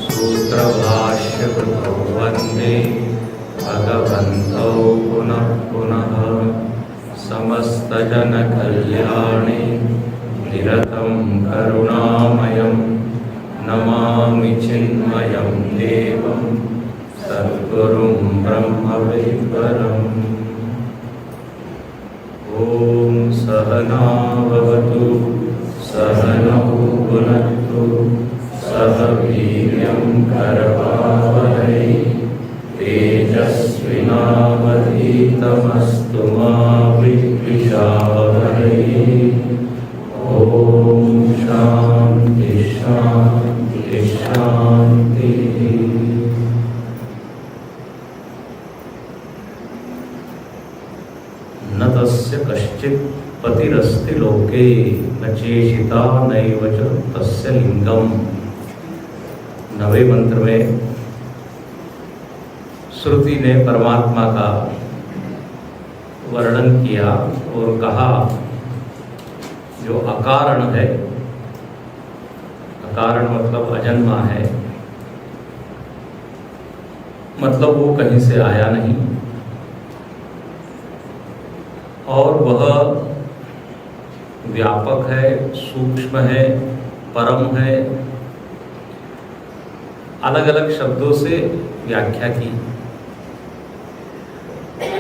सूत्रभाष्यकृतौ वन्दे भगवन्तौ पुनः पुनः। समस्तजनकल्याणे निरतं करुणामयं नमामि चिन्मयं देवं सद्गुरुं ब्रह्मविद्वरम्। ॐ सहना भवतु सहनौ भुनक्तु सह वीर्यं करवावहै तेजस्विनावधीतमस्तु मा विद्विषावहै। ॐ शान्ति शान्ति शान्तिः। न तस्य कश्चित् पतिरस्ति लोके न चेशिता नैव च तस्य लिंगम। 9वें मंत्र में श्रुति ने परमात्मा का वर्णन किया और कहा जो अकारण है, अकारण मतलब अजन्मा है, मतलब वो कहीं से आया नहीं और वह व्यापक है, सूक्ष्म है, परम है। अलग अलग शब्दों से व्याख्या की।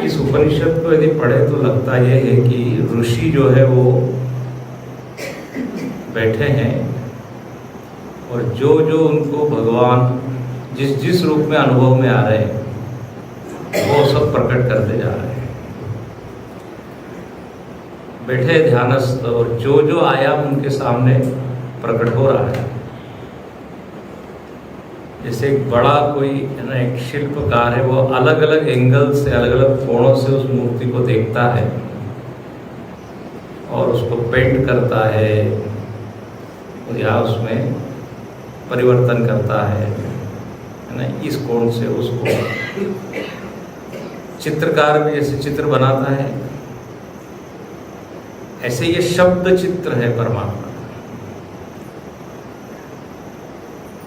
इस उपनिषद को यदि पढ़े तो लगता यह है कि ऋषि जो है वो बैठे हैं और जो जो उनको भगवान जिस जिस रूप में अनुभव में आ रहे हैं वो सब प्रकट करते जा रहे हैं। बैठे ध्यानस्थ और जो जो आयाम उनके सामने प्रकट हो रहा है। जैसे एक बड़ा कोई एक शिल्पकार है, वो अलग अलग एंगल से अलग अलग कोणों से उस मूर्ति को देखता है और उसको पेंट करता है या उसमें परिवर्तन करता है ना, इस कोण से उसको। चित्रकार भी जैसे चित्र बनाता है, ऐसे ये शब्द चित्र है परमात्मा।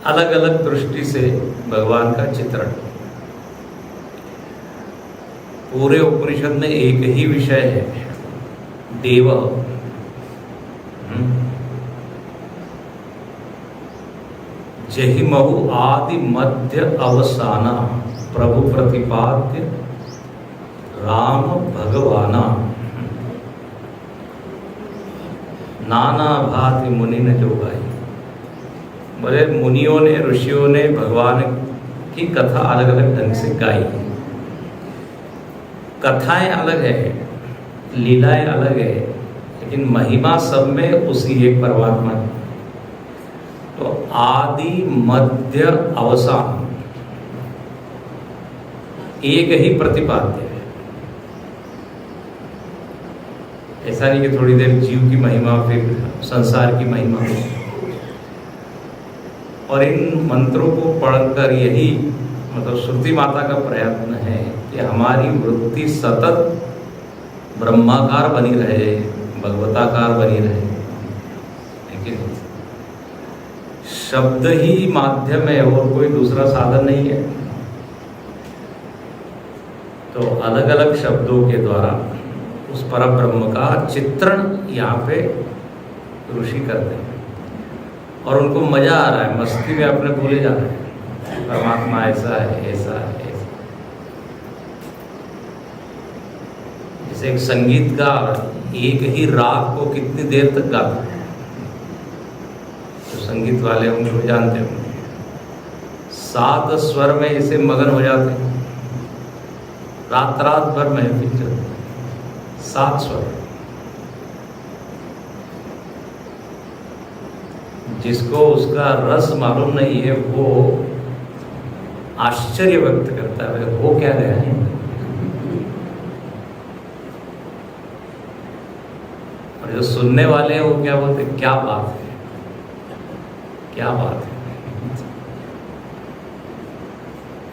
अलग अलग दृष्टि से भगवान का चित्रण। पूरे उपनिषद में एक ही विषय है, देव। जहि महु आदि मध्य अवसाना प्रभु प्रतिपाद्य राम भगवाना। नाना भांति मुनि ने जो गाई। बोले मुनियों ने, ऋषियों ने भगवान की कथा अलग अलग ढंग से गाई। कथाएं अलग है, लीलाएं अलग है, लेकिन महिमा सब में उसी एक परमात्मा की। तो आदि मध्य अवसान एक ही प्रतिपाद्य है। ऐसा नहीं कि थोड़ी देर जीव की महिमा फिर संसार की महिमा। और इन मंत्रों को पढ़कर यही मतलब श्रुति माता का प्रयत्न है कि हमारी वृत्ति सतत ब्रह्माकार बनी रहे, भगवताकार बनी रहे। लेकिन शब्द ही माध्यम है और कोई दूसरा साधन नहीं है। तो अलग अलग शब्दों के द्वारा उस परब्रह्म का चित्रण यहाँ पे ऋषि करते हैं और उनको मजा आ रहा है, मस्ती में अपने भूले जा रहे हैं। परमात्मा ऐसा है, ऐसा है, ऐसा। जैसे एक संगीतकार एक ही राग को कितनी देर तक गाता है, तो संगीत वाले उनको जानते होंगे। 7 स्वर में इसे मगन हो जाते हैं, रात रात भर महफिल चलती है। 7 स्वर। जिसको उसका रस मालूम नहीं है वो आश्चर्य व्यक्त करता है, हो क्या गया है। और जो सुनने वाले हैं वो क्या बोलते, क्या बात है, क्या बात है।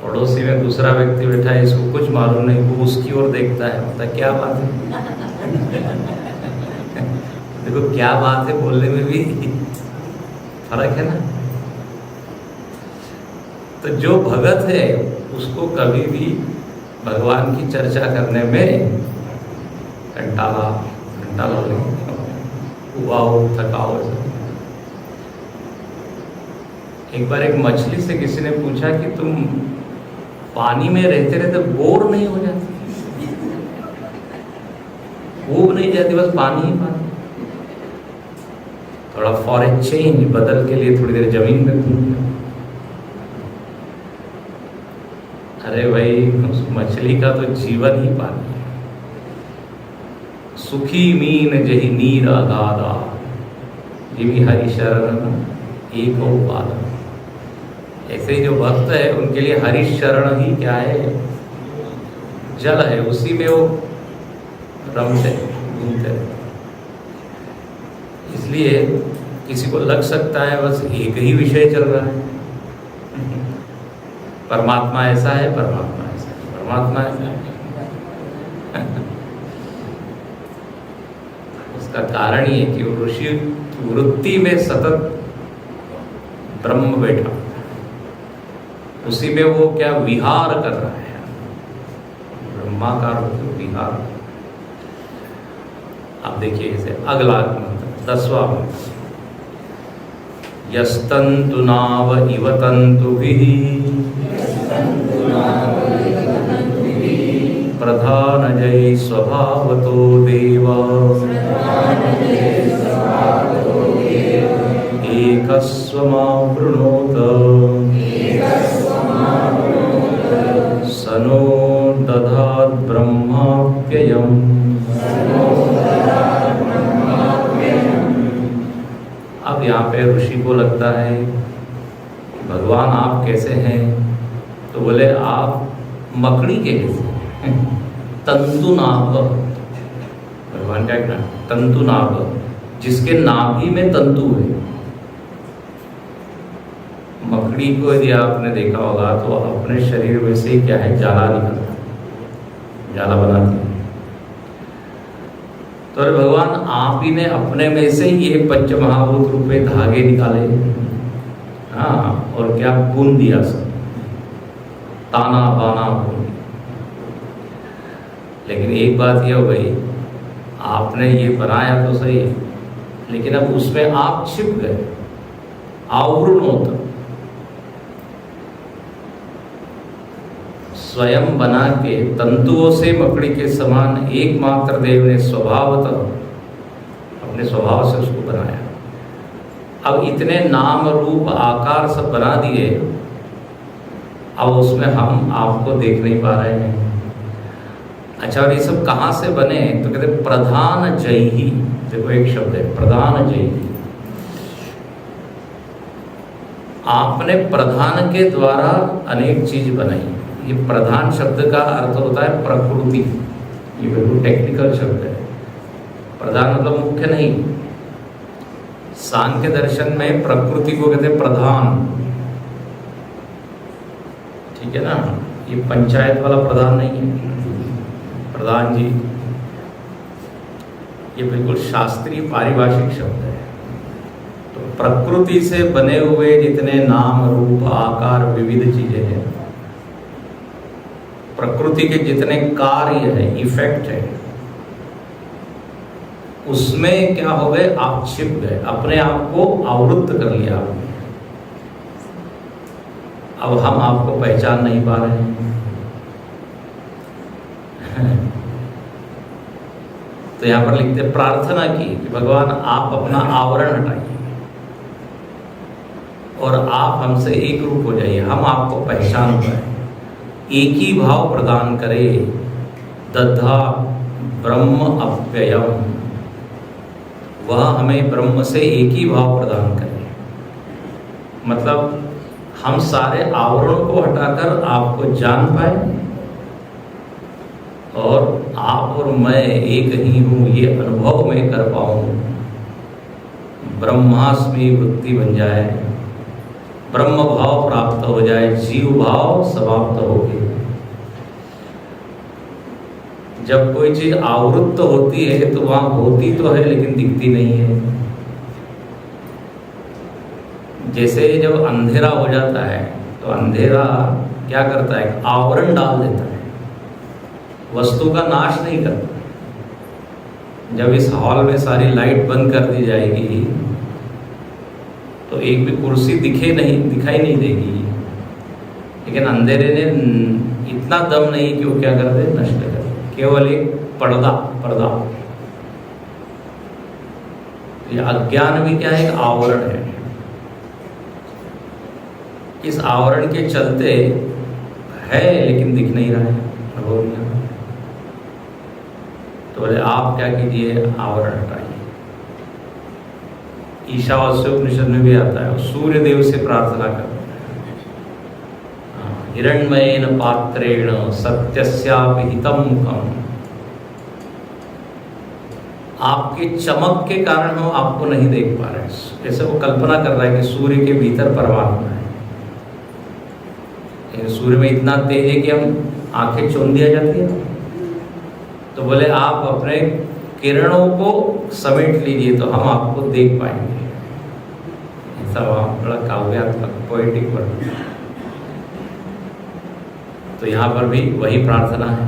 पड़ोसी में दूसरा व्यक्ति बैठा है, इसको कुछ मालूम नहीं, वो उसकी ओर देखता है, बोलता है क्या बात है। देखो क्या बात है बोलने में भी फर्क है ना। तो जो भगत है उसको कभी भी भगवान की चर्चा करने में घंटाला उबाओ थकाओ। एक बार एक मछली से किसी ने पूछा कि तुम पानी में रहते रहते बोर नहीं हो जाती? ऊब नहीं जाती, बस पानी ही पानी। थोड़ा फॉर ए चेंज, बदल के लिए थोड़ी देर जमीन में घूम जाओ। अरे भाई, उस मछली का तो जीवन ही पानी है। सुखी मीन जही नीर अगाधा, ये भी हरि शरण एक उपादा। ऐसे ही जो भक्त है उनके लिए हरि शरण ही क्या है? जल है, उसी में वो रमते घूमते। इसलिए किसी को लग सकता है बस एक ही विषय चल रहा है, परमात्मा ऐसा है, परमात्मा ऐसा है, परमात्मा ऐसा है। उसका कारण ये कि वो ऋषि वृत्ति में सतत ब्रह्म बैठा, उसी में वो क्या विहार कर रहा है, ब्रह्माकार विहार। आप देखिए इसे अगला मंत्र 10वां मंत्र, यस्तंतु नाव इव तंतुभिः प्रधानजै स्वभावतो देवा एकस्वमावृणोत सनो दधात् ब्रह्माप्ययम्। अब यहाँ पे ऋषि को लगता है कि भगवान आप कैसे हैं? तो बोले आप मकड़ी के जैसे तंतु नाभ। भगवान क्या कहना? तंतु नाभ, जिसके नाभि में तंतु है। मकड़ी को यदि आपने देखा होगा तो अपने शरीर में से क्या है? जाला निकलता है, जाला बनाती है। तो अरे भगवान आप ही ने अपने में से ये पंचमहाभूत रूपे धागे निकाले, हाँ, और क्या गुण दिया सब, ताना बाना गुण। लेकिन एक बात ये हो गई, आपने ये बनाया तो सही, लेकिन अब उसमें आप छिप गए। आवृणोत, स्वयं बना के तंतुओं से मकड़ी के समान एकमात्र देव ने स्वभावतः अपने स्वभाव से उसको बनाया। अब इतने नाम रूप आकार सब बना दिए, अब उसमें हम आपको देख नहीं पा रहे हैं। अच्छा, और ये सब कहाँ से बने? तो कहते प्रधान जयी। देखो एक शब्द है प्रधान जयी। आपने प्रधान के द्वारा अनेक चीज बनाई। ये प्रधान शब्द का अर्थ होता है प्रकृति। ये बिल्कुल टेक्निकल शब्द है। प्रधान मतलब मुख्य नहीं। सांख्य दर्शन में प्रकृति को कहते हैं प्रधान, ठीक है ना? ये पंचायत वाला प्रधान नहीं है, प्रधान जी। ये बिल्कुल शास्त्रीय पारिभाषिक शब्द है। तो प्रकृति से बने हुए जितने नाम रूप आकार विविध चीजें हैं, प्रकृति के जितने कार्य है, इफेक्ट है, उसमें क्या हो गए? आप छिप गए, अपने आप को आवृत्त कर लिया आपने। अब हम आपको पहचान नहीं पा रहे हैं। तो यहां पर लिखते प्रार्थना की कि भगवान आप अपना आवरण हटाइए और आप हमसे एक रूप हो जाइए, हम आपको पहचान पाए, एक ही भाव प्रदान करे। दधा ब्रह्म अव्ययम, वह हमें ब्रह्म से एक ही भाव प्रदान करे। मतलब हम सारे आवरणों को हटाकर आपको जान पाए और आप और मैं एक ही हूँ, ये अनुभव में कर पाऊँ। ब्रह्मास्मि वृत्ति बन जाए, ब्रह्म भाव प्राप्त हो जाए, जीव भाव समाप्त हो गए। जब कोई चीज आवृत्त होती है तो वहां होती तो है लेकिन दिखती नहीं है। जैसे जब अंधेरा हो जाता है तो अंधेरा क्या करता है, आवरण डाल देता है, वस्तु का नाश नहीं करता। जब इस हॉल में सारी लाइट बंद कर दी जाएगी तो एक भी कुर्सी दिखाई नहीं देगी, लेकिन अंधेरे ने इतना दम नहीं कि वो क्या कर दे, नष्ट कर दे। केवल एक पर्दा। ये अज्ञान भी क्या है, एक आवरण है। इस आवरण के चलते है लेकिन दिख नहीं रहा है, अनुभव नहीं आ रहा। तो बोले आप क्या कीजिए, आवरण हटाइए। ईशावास्य उपनिषद में भी आता है, सूर्य देव से प्रार्थना करते हैं, हिरण्मयेन पात्रेण सत्यस्यापि हितं मुखम्। आपके चमक के कारण हम आपको नहीं देख पा रहे हैं। जैसे वो कल्पना कर रहा है कि सूर्य के भीतर परमात्मा है, सूर्य में इतना तेज है कि हम आंखें चौंध दिया जाती है। तो बोले आप अपने किरणों को समेट लीजिए तो हम आपको देख पाएंगे। ऐसा बड़ा काव्यात्मक पोएटिक वर्ड। तो यहाँ पर भी वही प्रार्थना है।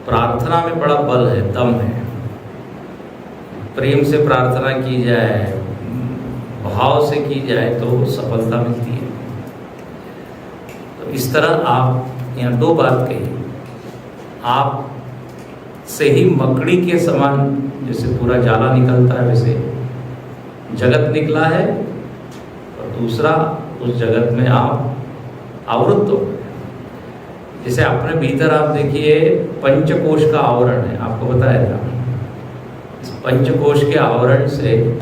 प्रार्थना में बड़ा बल है, दम है। प्रेम से प्रार्थना की जाए, भाव से की जाए तो सफलता मिलती है। तो इस तरह आप यहाँ दो बात कही, आप से ही मकड़ी के समान जैसे पूरा जाला निकलता है वैसे जगत निकला है, और दूसरा उस जगत में आप आवृत हो। जैसे अपने भीतर आप देखिए पंचकोश का आवरण है, आपको बताया था। इस पंचकोश के आवरण से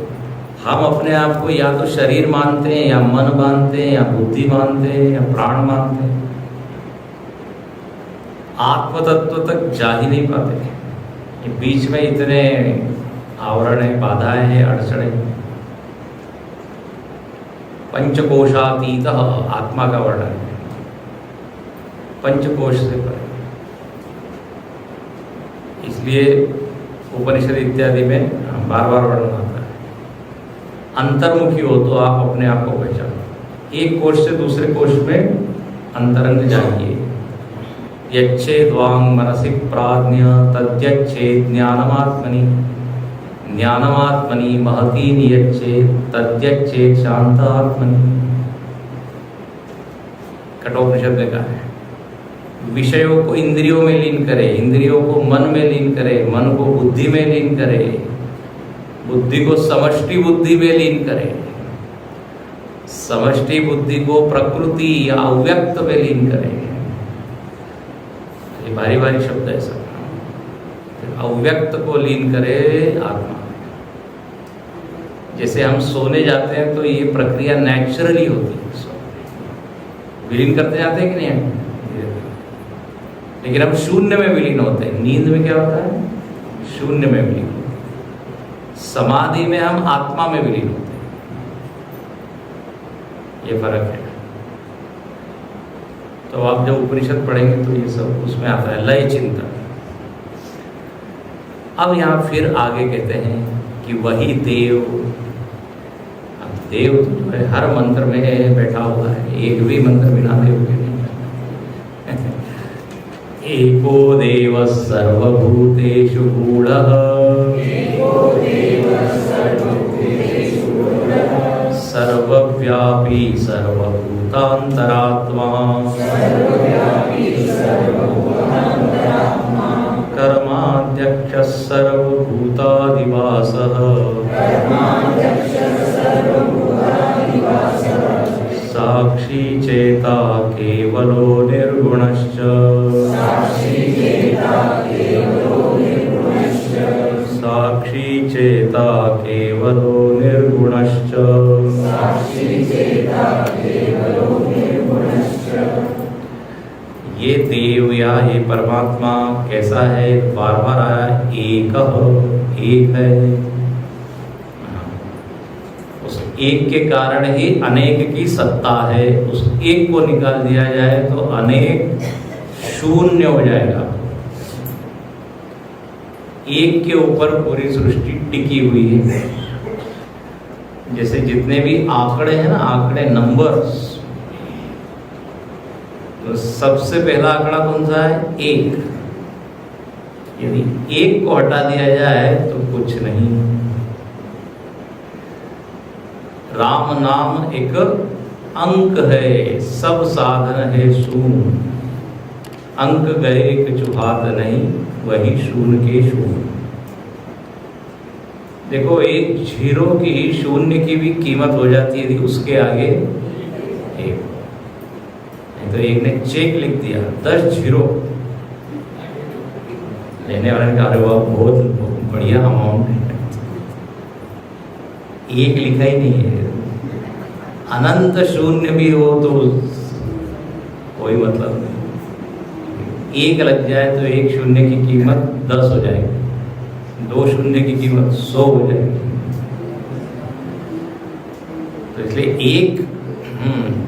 हम अपने आप को या तो शरीर मानते हैं, या मन मानते हैं, या बुद्धि मानते हैं, या प्राण मानते हैं। आत्म तत्व तक जा ही नहीं पाते। ये बीच में इतने आवरण है, बाधाएं हैं, अड़चनें। पंचकोशातीत आत्मा का वर्णन है, पंचकोश से परे। इसलिए उपनिषद इत्यादि में बार बार वर्णन आता है। अंतर्मुखी हो तो आप अपने आप को पहचानो। एक कोश से दूसरे कोश में अंतरंग जाइए। यच्छेद्वांग मनसि प्राज्ञ तद्यच्छेद ज्ञानमात्मनि, ज्ञानमात्मनि महती नियच्छेद तद्यच्छेद शांतात्मनि। कठोपनिषद में कहा है, विषयों को इंद्रियों में लीन करे, इंद्रियों को मन में लीन करे, मन को बुद्धि में लीन करे, बुद्धि को समष्टि बुद्धि में लीन करे, समष्टि बुद्धि को प्रकृति या अव्यक्त में लीन करे। ये भारी भारी शब्द है सब। अव्यक्त को लीन करे आत्मा। जैसे हम सोने जाते हैं तो ये प्रक्रिया नेचुरली होती है, विलीन करते जाते हैं कि नहीं? लेकिन हम शून्य में विलीन होते हैं। नींद में क्या होता है? शून्य में विलीन होते हैं। समाधि में हम आत्मा में विलीन होते हैं। ये फर्क है। तो आप जब उपनिषद पढ़ेंगे तो ये सब उसमें आता है, लय चिंतन। अब यहाँ फिर आगे कहते हैं कि वही देव, अब देव तो जो है हर मंत्र में बैठा हुआ है, एक भी मंत्र बिना देव के नहीं। एको देव सर्वभूतेषु गूढ़ः, सर्वव्यापी सर्वभूतान्तरात्मा, कर्माध्यक्षः सर्वभूतादिवासः, साक्षी चेता केवलो निर्गुणश्च, साक्षी चेता केवलो निर्गुणश्च। ये देव या ये परमात्मा कैसा है? बार बार आया, एक है। उस एक के कारण ही अनेक की सत्ता है। उस एक को निकाल दिया जाए तो अनेक शून्य हो जाएगा। एक के ऊपर पूरी सृष्टि टिकी हुई है। जैसे जितने भी आंकड़े हैं ना, आंकड़े नंबर्स, तो सबसे पहला आंकड़ा कौन सा है? 1। यदि 1 को हटा दिया जाए तो कुछ नहीं। राम नाम एक अंक है, सब साधन है शून्य। अंक गए कछु हाथ नहीं, वही शून्य के शून्य। देखो, एक जीरो की, शून्य की भी कीमत हो जाती है यदि उसके आगे 1। तो एक ने चेक लिख दिया 10 जीरो, लेने वाले ने कहा अरे वाह बहुत बढ़िया अमाउंट है, 1 लिखा ही नहीं है। अनंत शून्य भी हो तो कोई मतलब नहीं। 1 लग जाए तो 1 शून्य की कीमत 10 हो जाएगी, 2 शून्य की कीमत 100 हो जाएगी। तो इसलिए 1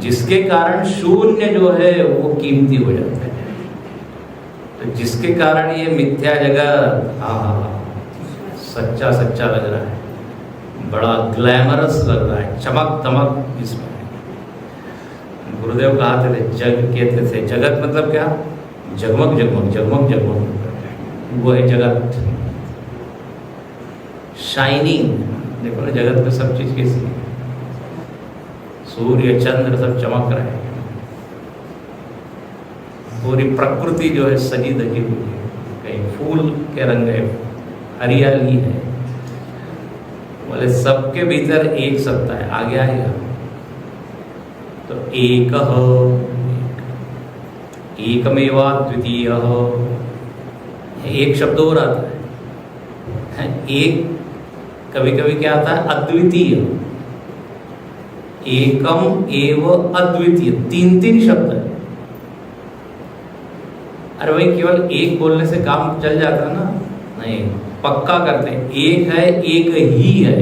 जिसके कारण शून्य जो है वो कीमती हो जाता है। तो जिसके कारण ये मिथ्या जगत सच्चा सच्चा लग रहा है, बड़ा ग्लैमरस लग रहा है, चमक दमक इसमें। गुरुदेव कहते कहते थे जगत मतलब क्या? जगमग जगमग जगमग जगमग, वो है जगत। शाइनिंग, देखो ना जगत में सब चीज कैसी है, सूर्य चंद्र सब चमक रहे हैं, पूरी प्रकृति जो है सजी धजी हुई है, कहीं फूल के रंग है, हरियाली है। बोले सबके भीतर एक सत्ता है, आगे आएगा तो एक एकमेवा द्वितीय, एक शब्द और आता है। एक कभी कभी क्या आता है? अद्वितीय, एकम एव अद्वितीय, 3 शब्द है। अरे भाई केवल एक बोलने से काम चल जाता ना? नहीं, पक्का करते हैं। एक है, एक ही है,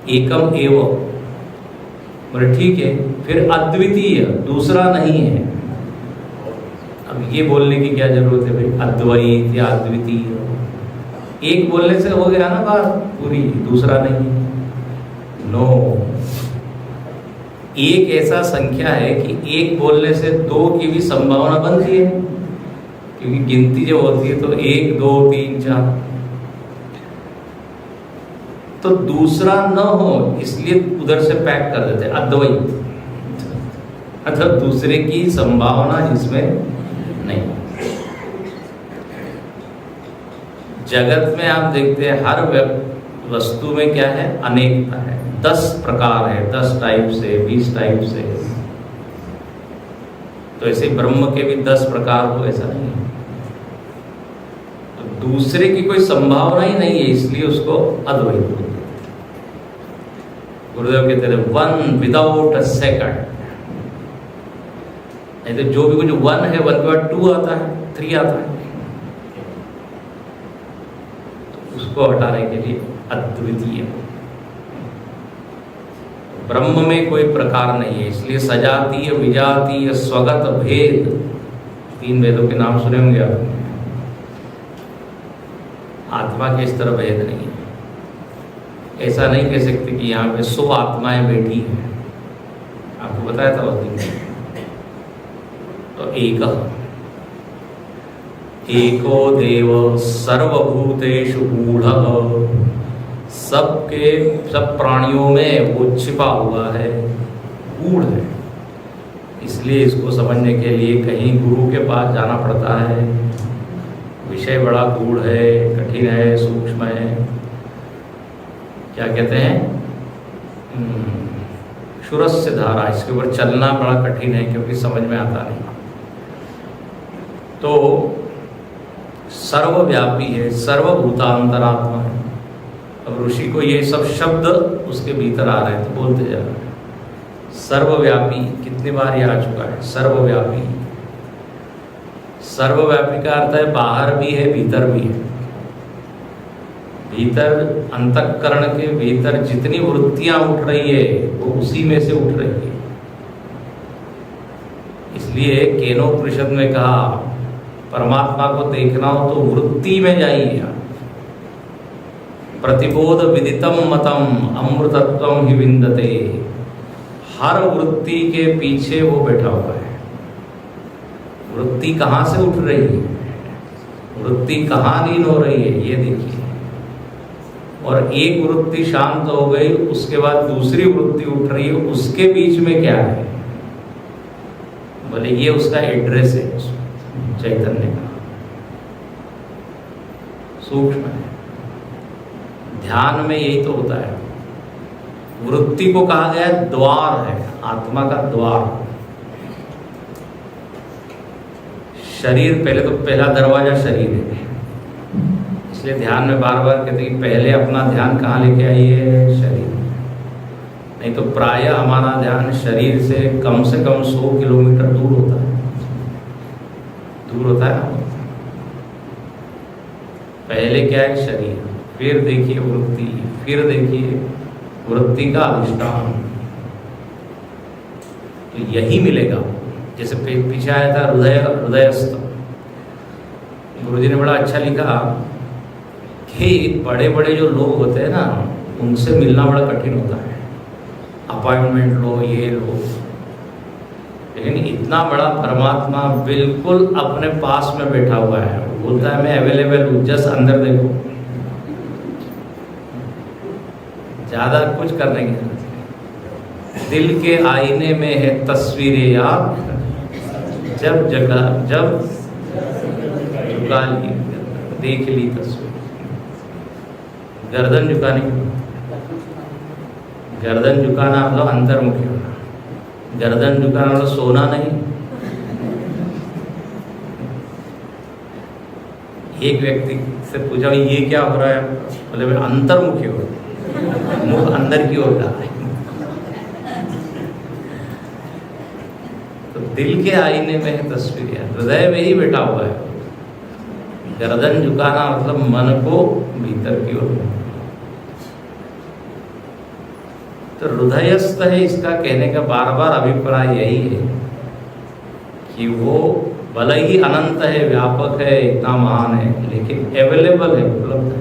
एकम एव। बोले ठीक है, फिर अद्वितीय, दूसरा नहीं है। अब ये बोलने की क्या जरूरत है भाई? अद्वैत या अद्वितीय, एक बोलने से हो गया ना बात पूरी, दूसरा नहीं। नो, एक ऐसा संख्या है कि एक बोलने से 2 की भी संभावना बनती है, क्योंकि गिनती जब होती है तो 1 2 3 4, तो दूसरा न हो इसलिए उधर से पैक कर देते हैं अद्वैत, मतलब दूसरे की संभावना जिसमें नहीं। जगत में आप देखते हैं हर वस्तु में क्या है? अनेकता है। 10 प्रकार है, 10 टाइप से, 20 टाइप से। तो ऐसे ब्रह्म के भी 10 प्रकार हो, ऐसा नहीं है। तो दूसरे की कोई संभावना ही नहीं है, इसलिए उसको अद्वैत बोलते हैं। गुरुदेव कहते हैं 1 विदाउट अ सेकंड। नहीं तो जो भी कुछ 1 है, 1 के बाद 2 आता है, 3 आता है, तो उसको हटाने के लिए अद्वितीय। ब्रह्म में कोई प्रकार नहीं है, इसलिए सजातीय, विजातीय, स्वगत, भेद, 3 वेदों के नाम सुने होंगे आप। आत्मा के इस तरह भेद नहीं है। ऐसा नहीं कह सकते कि यहाँ पे 100 आत्माएं बैठी हैं, आपको बताया था उस दिन। तो एको देव सर्वभूतेषु गूढ़ः, सबके सब प्राणियों में वो छिपा हुआ है, गूढ़ है। इसलिए इसको समझने के लिए कहीं गुरु के पास जाना पड़ता है। विषय बड़ा गूढ़ है, कठिन है, सूक्ष्म है। क्या कहते हैं? क्षुरस्य धारा, इसके ऊपर चलना बड़ा कठिन है क्योंकि समझ में आता नहीं। तो सर्वव्यापी है, सर्वभूतांतरात्मा है। अब ऋषि को ये सब शब्द उसके भीतर आ रहे हैं तो बोलते जा रहे हैं। सर्वव्यापी कितनी बार ये आ चुका है? सर्वव्यापी, सर्वव्यापी का अर्थ है बाहर भी है, भीतर भी है। भीतर अंतःकरण के भीतर जितनी वृत्तियां उठ रही है वो उसी में से उठ रही है। इसलिए केनोपनिषद में कहा परमात्मा को देखना हो तो वृत्ति में जाइए आप। प्रतिबोध विदितम मतम अमृतत्वम ही विंदते। हर वृत्ति के पीछे वो बैठा हुआ है। वृत्ति कहाँ से उठ रही है, वृत्ति कहाँ लीन हो रही है, ये देखिए। और एक वृत्ति शांत हो गई, उसके बाद दूसरी वृत्ति उठ रही है, उसके बीच में क्या है? बोले ये उसका एड्रेस है, चैतन्य का सूक्ष्म है। ध्यान में यही तो होता है। वृत्ति को कहा गया द्वार है, आत्मा का द्वार। शरीर पहले, तो पहला दरवाजा शरीर है, इसलिए ध्यान में बार बार कहते हैं कि पहले अपना ध्यान कहाँ लेके आइए, शरीर। नहीं तो प्रायः हमारा ध्यान शरीर से कम 100 किलोमीटर दूर होता है, दूर होता है ना। पहले क्या है? शरीर, फिर देखिए वृत्ति, फिर देखिए वृत्ति का अधिष्ठान। तो यही मिलेगा। जैसे पीछे आया था हृदयस्थ, गुरुजी ने बड़ा अच्छा लिखा कि बड़े बड़े जो लोग होते हैं ना, उनसे मिलना बड़ा कठिन होता है। अपॉइंटमेंट लो, ये लो, लेकिन इतना बड़ा परमात्मा बिल्कुल अपने पास में बैठा हुआ है। बोलता है मैं अवेलेबल हूँ, जस्ट अंदर देखो, ज्यादा कुछ करने की जरूरत नहीं। दिल के आईने में है तस्वीरें याद, जब झुका ली, देख ली तस्वीर। गर्दन झुकाने की, गर्दन झुकाना मतलब अंतर्मुखी होना, गर्दन झुकाना मतलब सोना नहीं। एक व्यक्ति से पूछा ये क्या हो रहा है? बोले मैं अंतर्मुखी हो रहा, मुख अंदर की ओर डाला है। तो दिल के आईने में है तस्वीर, हृदय में ही बैठा हुआ है। गर्दन झुकाना मतलब मन को भीतर की ओर। तो हृदयस्थ है, इसका कहने का बार बार अभिप्राय यही है कि वो भले ही अनंत है, व्यापक है, इतना महान है, लेकिन अवेलेबल है, उपलब्ध है।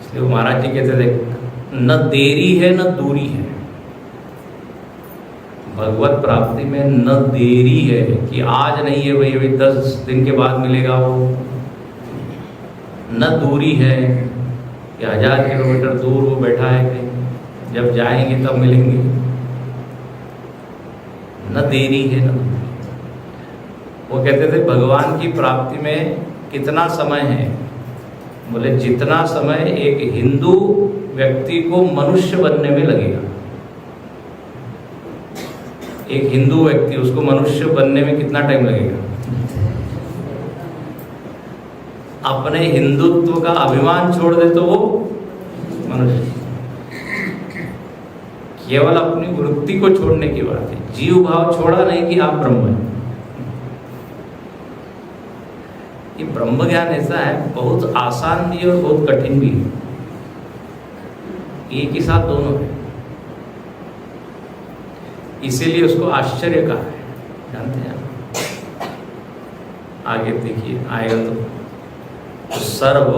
इसलिए महाराज जी कहते थे न देरी है न दूरी है। भगवत प्राप्ति में न देरी है कि आज नहीं है भाई, अभी 10 दिन के बाद मिलेगा वो। न दूरी है कि 1000 किलोमीटर दूर वो बैठा है कहीं, जब जाएंगे तब मिलेंगे। न देरी है न दूरी। वो कहते थे भगवान की प्राप्ति में कितना समय है? बोले जितना समय एक हिंदू व्यक्ति को मनुष्य बनने में लगेगा। एक हिंदू व्यक्ति, उसको मनुष्य बनने में कितना टाइम लगेगा? अपने हिंदुत्व का अभिमान छोड़ दे तो वो मनुष्य। केवल अपनी वृत्ति को छोड़ने की बात है, जीव भाव छोड़ा नहीं कि आप ब्रह्म हैं। ये ब्रह्म ज्ञान ऐसा है, बहुत आसान भी और बहुत कठिन भी है, एक ही साथ दोनों है। इसीलिए उसको आश्चर्य कहा है, जानते हैं आप? आगे देखिए आएगा तो सर्व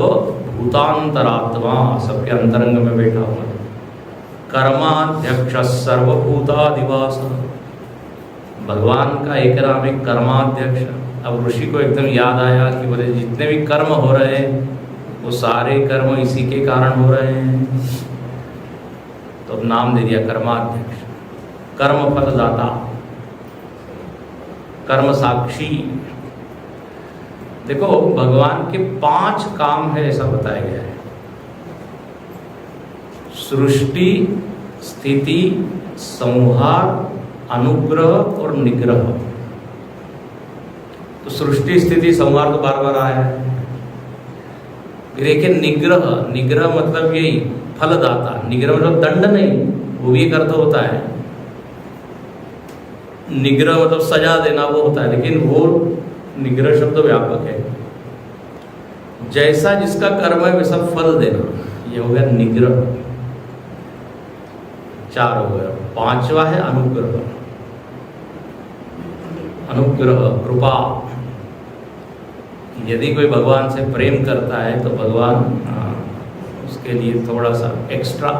भूतांतरात्मा, सबके अंतरंग में बैठा हुआ है। कर्माध्यक्ष सर्वभूतादिवास, भगवान का एक नाम है कर्माध्यक्ष। अब ऋषि को एकदम याद आया कि बोले जितने भी कर्म हो रहे हैं वो सारे कर्म इसी के कारण हो रहे हैं, तो नाम दे दिया कर्माध्यक्ष। कर्म फलदाता, कर्म साक्षी। देखो भगवान के 5 काम है ऐसा बताया गया है। सृष्टि, स्थिति, संहार, अनुग्रह और निग्रह। तो सृष्टि, स्थिति, संहार तो बार बार आया है। फिर एक है निग्रह। निग्रह मतलब यही फलदाता। निग्रह मतलब दंड नहीं, वो भी एक अर्थ होता है। निग्रह मतलब सजा देना वो होता है, लेकिन वो निग्रह शब्द व्यापक है। जैसा जिसका कर्म है वैसा फल देना, ये हो गया निग्रह। 4 हो गया। 5वां है अनुग्रह। अनुग्रह कृपा। यदि कोई भगवान से प्रेम करता है तो भगवान उसके लिए थोड़ा सा एक्स्ट्रा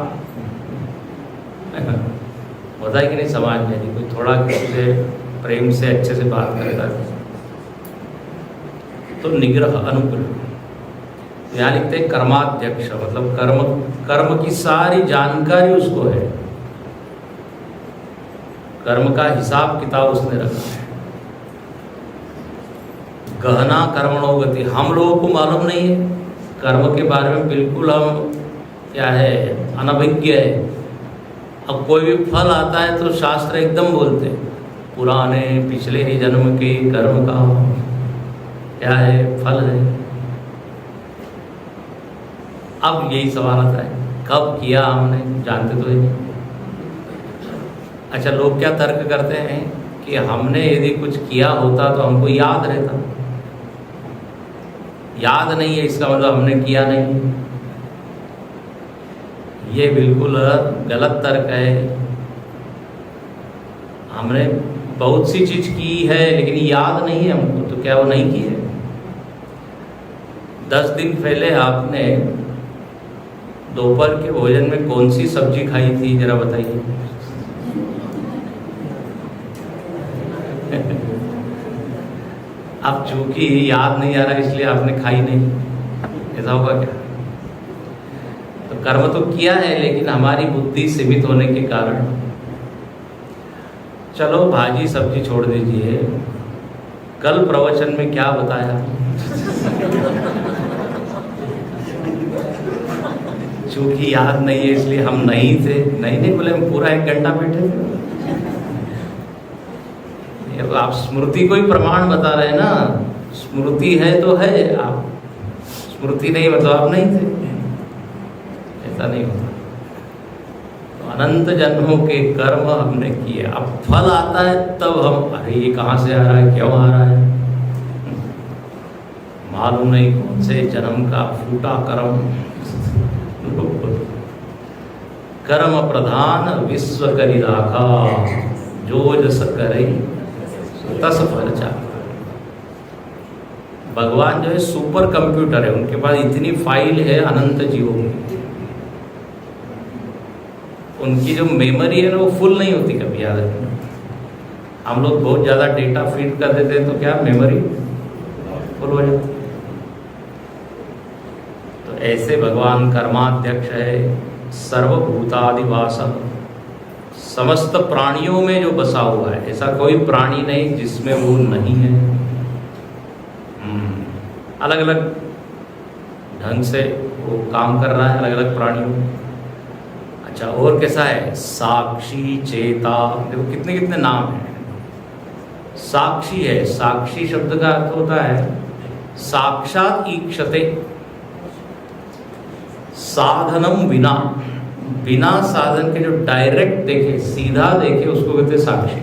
होता है कि नहीं समाज में, यदि कोई थोड़ा किसी से प्रेम से अच्छे से बात करता है तो निग्रह अनुग्रह। यहाँ लिखते हैं कर्माध्यक्ष, मतलब कर्म की सारी जानकारी उसको है, कर्म का हिसाब किताब उसने रखा है। गहना कर्मणो गति, हम लोगों को मालूम नहीं है कर्म के बारे में, बिल्कुल हम क्या है अनभिज्ञ है। अब कोई भी फल आता है तो शास्त्र एकदम बोलते हैं पुराने पिछले ही जन्म के कर्म का क्या है फल है। अब यही सवाल आता है कब किया हमने, जानते तो नहीं। अच्छा, लोग क्या तर्क करते हैं कि हमने यदि कुछ किया होता तो हमको याद रहता, याद नहीं है इसका मतलब हमने किया नहीं। ये बिल्कुल गलत तर्क है। हमने बहुत सी चीज की है लेकिन याद नहीं है हमको, तो क्या वो नहीं की है? 10 दिन पहले आपने दोपहर के भोजन में कौन सी सब्जी खाई थी, जरा बताइए। अब चूंकि याद नहीं आ रहा इसलिए आपने खाई नहीं, ऐसा होगा क्या? तो कर्म तो किया है लेकिन हमारी बुद्धि सीमित होने के कारण, चलो भाजी सब्जी छोड़ दीजिए, कल प्रवचन में क्या बताया चूंकि याद नहीं है इसलिए हम नहीं थे, नहीं बोले, हम पूरा 1 घंटा बैठे थे। आप स्मृति को ही प्रमाण बता रहे हैं ना, स्मृति है तो है, आप स्मृति नहीं मतलब आप नहीं थे, ऐसा नहीं होता। तो अनंत जन्मों के कर्म हमने किए, अब फल आता है तब हम अरे ये कहाँ से आ रहा है, क्यों आ रहा है, मालूम नहीं कौन से जन्म का फूटा कर्म। कर्म प्रधान विश्व करी राखा, जो जस करे तस फल चाखा। भगवान जो है सुपर कंप्यूटर है, उनके पास इतनी फाइल है अनंत जीवों की, उनकी जो मेमोरी है ना वो फुल नहीं होती कभी, याद रखना। हम लोग बहुत ज़्यादा डेटा फीड कर देते हैं तो क्या मेमोरी फुल हो जाती है। तो ऐसे भगवान कर्माध्यक्ष है, सर्वभूतादिवासः, समस्त प्राणियों में जो बसा हुआ है, ऐसा कोई प्राणी नहीं जिसमें वो नहीं है। अलग अलग ढंग से वो काम कर रहा है अलग अलग प्राणियों में। अच्छा, और कैसा है? साक्षी चेता, देखो कितने कितने नाम हैं। साक्षी है, साक्षी शब्द का अर्थ होता है साक्षात ईक्षते, साधनम बिना, बिना साधन के जो डायरेक्ट देखे, सीधा देखे, उसको कहते साक्षी।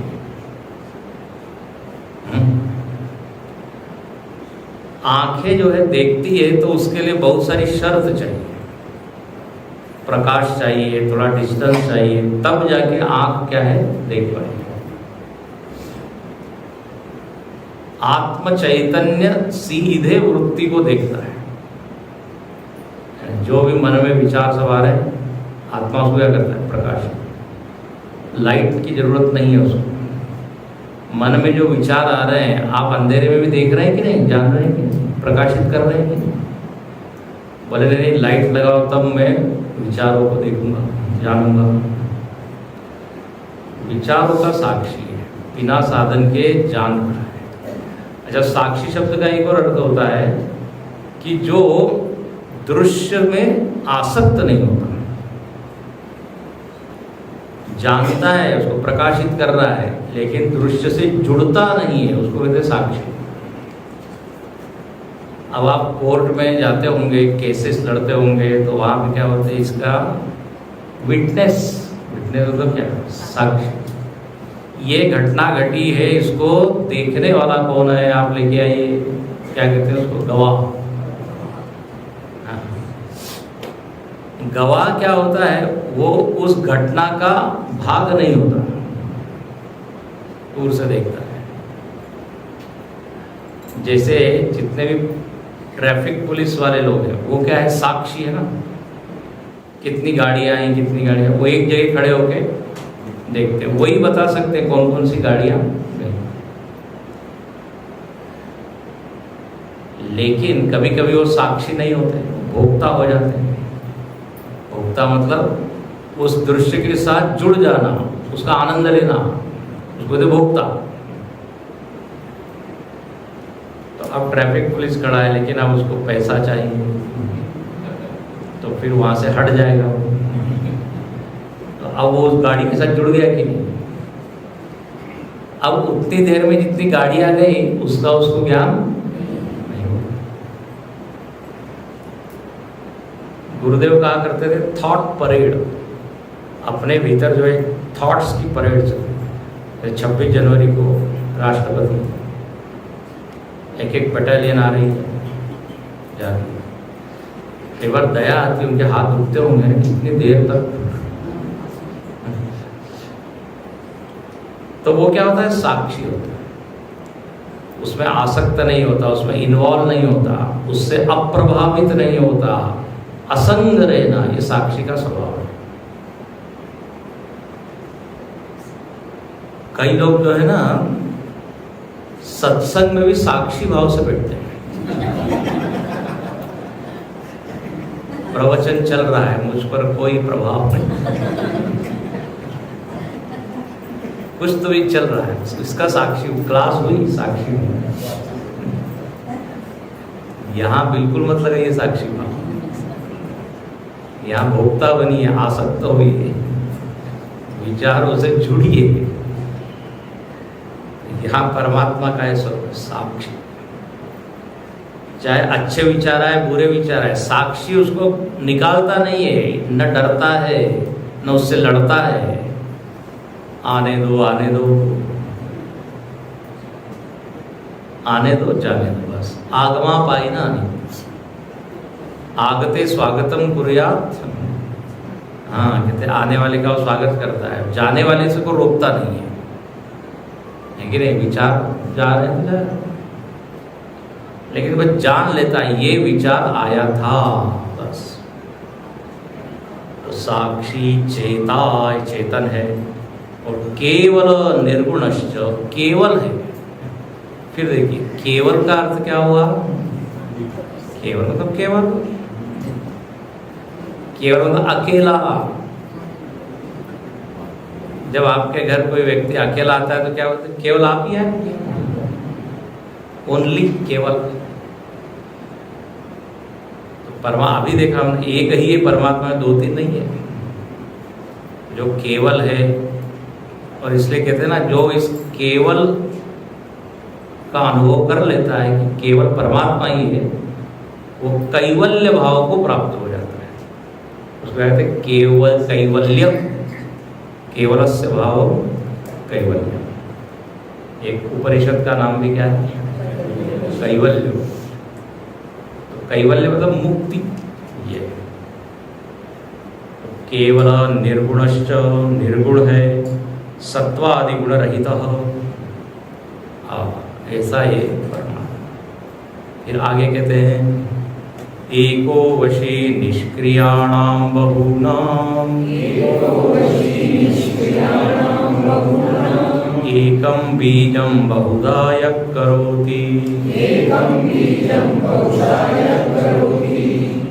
आंखें जो है देखती है तो उसके लिए बहुत सारी शर्त चाहिए, प्रकाश चाहिए, थोड़ा डिस्टेंस चाहिए, तब जाके आंख क्या है देख पाएगी। आत्म चैतन्य सीधे वृत्ति को देखता है, जो भी मन में विचार सब आ रहे हैं, आत्मा उसको क्या करता है? प्रकाश। लाइट की जरूरत नहीं है उसको। मन में जो विचार आ रहे हैं आप अंधेरे में भी देख रहे हैं कि नहीं, जान रहे हैं कि नहीं, प्रकाशित कर रहे हैं कि नहीं? बोले नहीं, लाइट लगाओ तब मैं विचारों को देखूंगा, जानूंगा। विचारों का साक्षी है, बिना साधन के जान रहा है। अच्छा, साक्षी शब्द का एक और अर्थ होता है कि जो दृश्य में आसक्त नहीं होता, जानता है, उसको प्रकाशित कर रहा है, लेकिन दृश्य से जुड़ता नहीं है, उसको कहते हैं साक्षी। अब आप कोर्ट में जाते होंगे, केसेस लड़ते होंगे, तो वहाँ पे क्या होता है? इसका विटनेस, विटनेस मतलब क्या? साक्षी। ये घटना घटी है, इसको देखने वाला कौन है? आप लेके आइए, क्या कहते हैं उसको? गवाह। गवाह क्या होता है? वो उस घटना का भाग नहीं होता, दूर से देखता है। जैसे जितने भी ट्रैफिक पुलिस वाले लोग हैं वो क्या है, साक्षी है ना। कितनी गाड़ियां आई, कितनी गाड़ियां, वो एक जगह खड़े होके देखते हैं, वही बता सकते हैं कौन कौन सी गाड़ियां गई। लेकिन कभी कभी वो साक्षी नहीं होते, भोक्ता हो जाते हैं। भोक्ता मतलब उस दृश्य के साथ जुड़ जाना, उसका आनंद लेना, उसको तो भोक्ता। तो अब ट्रैफिक पुलिस खड़ा है लेकिन अब उसको पैसा चाहिए, तो फिर वहां से हट जाएगा वो। तो अब वो उस गाड़ी के साथ जुड़ गया कि नहीं। अब उतनी देर में जितनी गाड़ियां गई उसका उसको ज्ञान नहीं हुआ। गुरुदेव कहा करते थे थॉट परेड, अपने भीतर जो है थॉट्स की परेड चल। 26 जनवरी को राष्ट्रपति एक एक बटालियन आ रही है जा रही है। कई बार दया आती, उनके हाथ रुकते होंगे कितनी देर तक। तो वो क्या होता है, साक्षी होता है, उसमें आसक्त नहीं होता, उसमें इन्वॉल्व नहीं होता, उससे अप्रभावित नहीं होता, असंग रहना, ये साक्षी का स्वभाव है। कई लोग जो है ना सत्संग में भी साक्षी भाव से बैठते हैं। प्रवचन चल रहा है, मुझ पर कोई प्रभाव नहीं, कुछ तो भी चल रहा है, इसका साक्षी, क्लास हुई साक्षी हुई। यहाँ बिल्कुल मत लगाइए साक्षी भाव, यहाँ भोक्ता बनिए, आसक्त होइए, विचारों से जुड़िए। यहाँ परमात्मा का है स्वरूप साक्षी। चाहे अच्छे विचार आए बुरे विचार आए, साक्षी उसको निकालता नहीं है, न डरता है न उससे लड़ता है। आने दो आने दो आने दो, जाने दो, बस आगमा पाई ना आने, आगते स्वागतम कुर्यात। हाँ, कहते आने वाले का वो स्वागत करता है, जाने वाले से को रोकता नहीं है कि नहीं, विचार जा रहे हैं जा रहे हैं, लेकिन वह जान लेता है ये विचार आया था, बस। तो साक्षी चेता, चेतन है, और केवल निर्गुणश्च, केवल है। फिर देखिए केवल का अर्थ क्या हुआ, केवल मतलब केवल, केवल मतलब अकेला। जब आपके घर कोई व्यक्ति अकेला आता है तो क्या बोलते हैं, केवल आप ही हैं, ओनली, केवल। तो अभी देखा हमने एक ही है परमात्मा में, दो तीन नहीं है, जो केवल है। और इसलिए कहते हैं ना, जो इस केवल का अनुभव कर लेता है कि केवल परमात्मा ही है, वो कैवल्य भाव को प्राप्त हो जाता है। उसको कहते हैं केवल कैवल्य, केवलस्य भाव कैवल्य। एक उपनिषद का नाम भी क्या है, कैवल्य। तो कैवल्य मतलब मुक्ति, ये तो केवल निर्गुणश्च, निर्गुण है, सत्वादि गुण रहित, ऐसा ये परमात्मा। फिर आगे कहते हैं एको वशी निष्क्रियाणां बहूनां, एकं बीजं बहुधा यः करोति,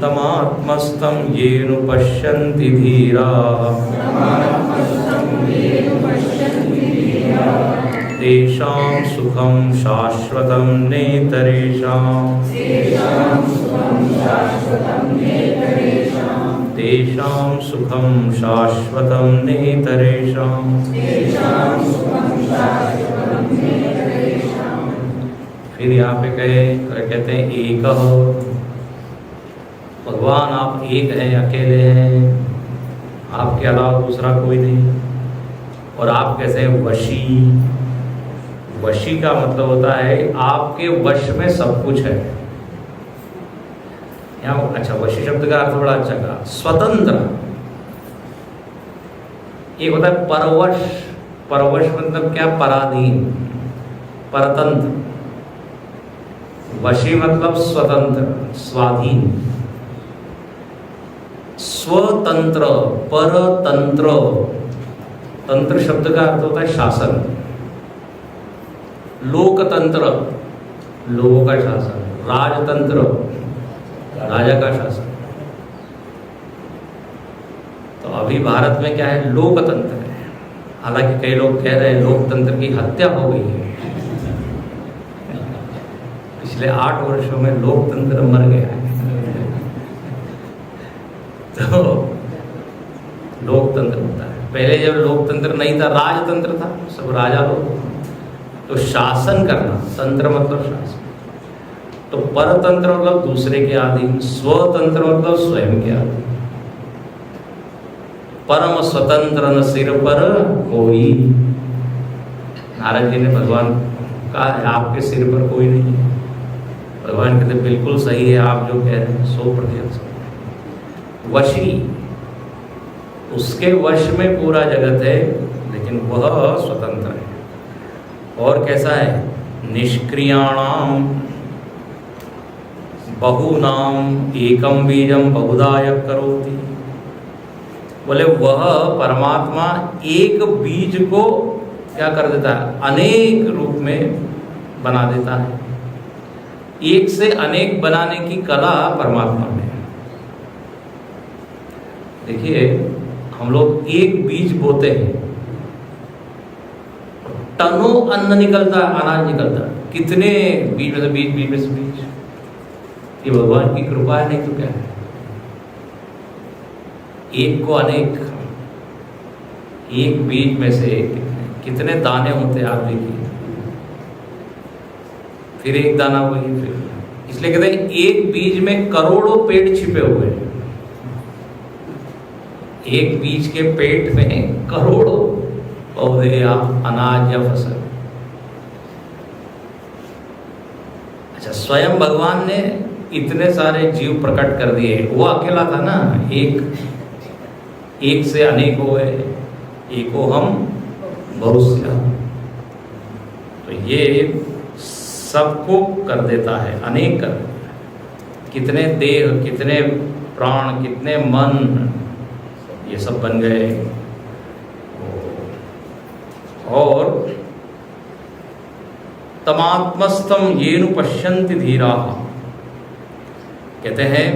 तमात्मस्थं येन पश्यन्ति धीराः, तेषां सुखं शाश्वतं नेतरेषां, तेषां सुखं शाश्वतं नेतरेषां। फिर यहाँ पे कहते हैं एक, भगवान आप एक हैं, अकेले हैं, आपके अलावा दूसरा कोई नहीं। और आप कैसे हैं, वशी। वशी का मतलब होता है आपके वश में सब कुछ है। यहाँ अच्छा, वशी शब्द का अर्थ बड़ा अच्छा कहा, स्वतंत्र। एक होता है परवश, परवश मतलब क्या, पराधीन, परतंत्र। वशी मतलब स्वतंत्र, स्वाधीन, स्वतंत्र, परतंत्र। तंत्र शब्द का अर्थ होता है शासन। लोकतंत्र, लोगों का शासन। राजतंत्र, राजा का शासन। तो अभी भारत में क्या है, लोकतंत्र है। हालांकि कई लोग कह रहे हैं लोकतंत्र की हत्या हो गई है। पिछले 8 वर्षों में लोकतंत्र मर गया है। तो लोकतंत्र होता है। पहले जब लोकतंत्र नहीं था, राजतंत्र था, सब राजा लोग। तो शासन करना, तंत्र मतलब शासन। तो परतंत्र मतलब दूसरे के अधीन, स्वतंत्र मतलब स्वयं के अधीन। परम स्वतंत्र न सिर पर कोई। नारद जी ने भगवान कहा है आपके सिर पर कोई नहीं है। भगवान कहते बिल्कुल सही है, आप जो कह रहे हैं 100%। वशी, उसके वश में पूरा जगत है, लेकिन वह स्वतंत्र है। और कैसा है, निष्क्रियाणाम बहुनाम एकम बीजम बहुदायक करोति। बोले वह परमात्मा एक बीज को क्या कर देता है, अनेक रूप में बना देता है। एक से अनेक बनाने की कला परमात्मा में है। देखिए हम लोग एक बीज बोते हैं, टनों अन्न निकलता है, अनाज निकलता है। कितने बीज में से बीज, बीज में से बीज। ये भगवान की कृपा है, नहीं तो क्या है। एक को अनेक, एक बीज में से कितने दाने होते हैं आप देखिए। फिर एक दाना वही, फिर इसलिए कहते हैं एक बीज में करोड़ों पेड़ छिपे हुए हैं। एक बीज के पेट में करोड़ों पौधे या अनाज या फसल। अच्छा, स्वयं भगवान ने इतने सारे जीव प्रकट कर दिए। वो अकेला था ना, एक से अनेक हो गए, एको हम बहुश्या। तो ये सबको कर देता है, अनेक कर देता है। कितने देह, कितने प्राण, कितने मन, ये सब बन गए। और तमात्मस्तम येनु पश्यन्ति धीरा, कहते हैं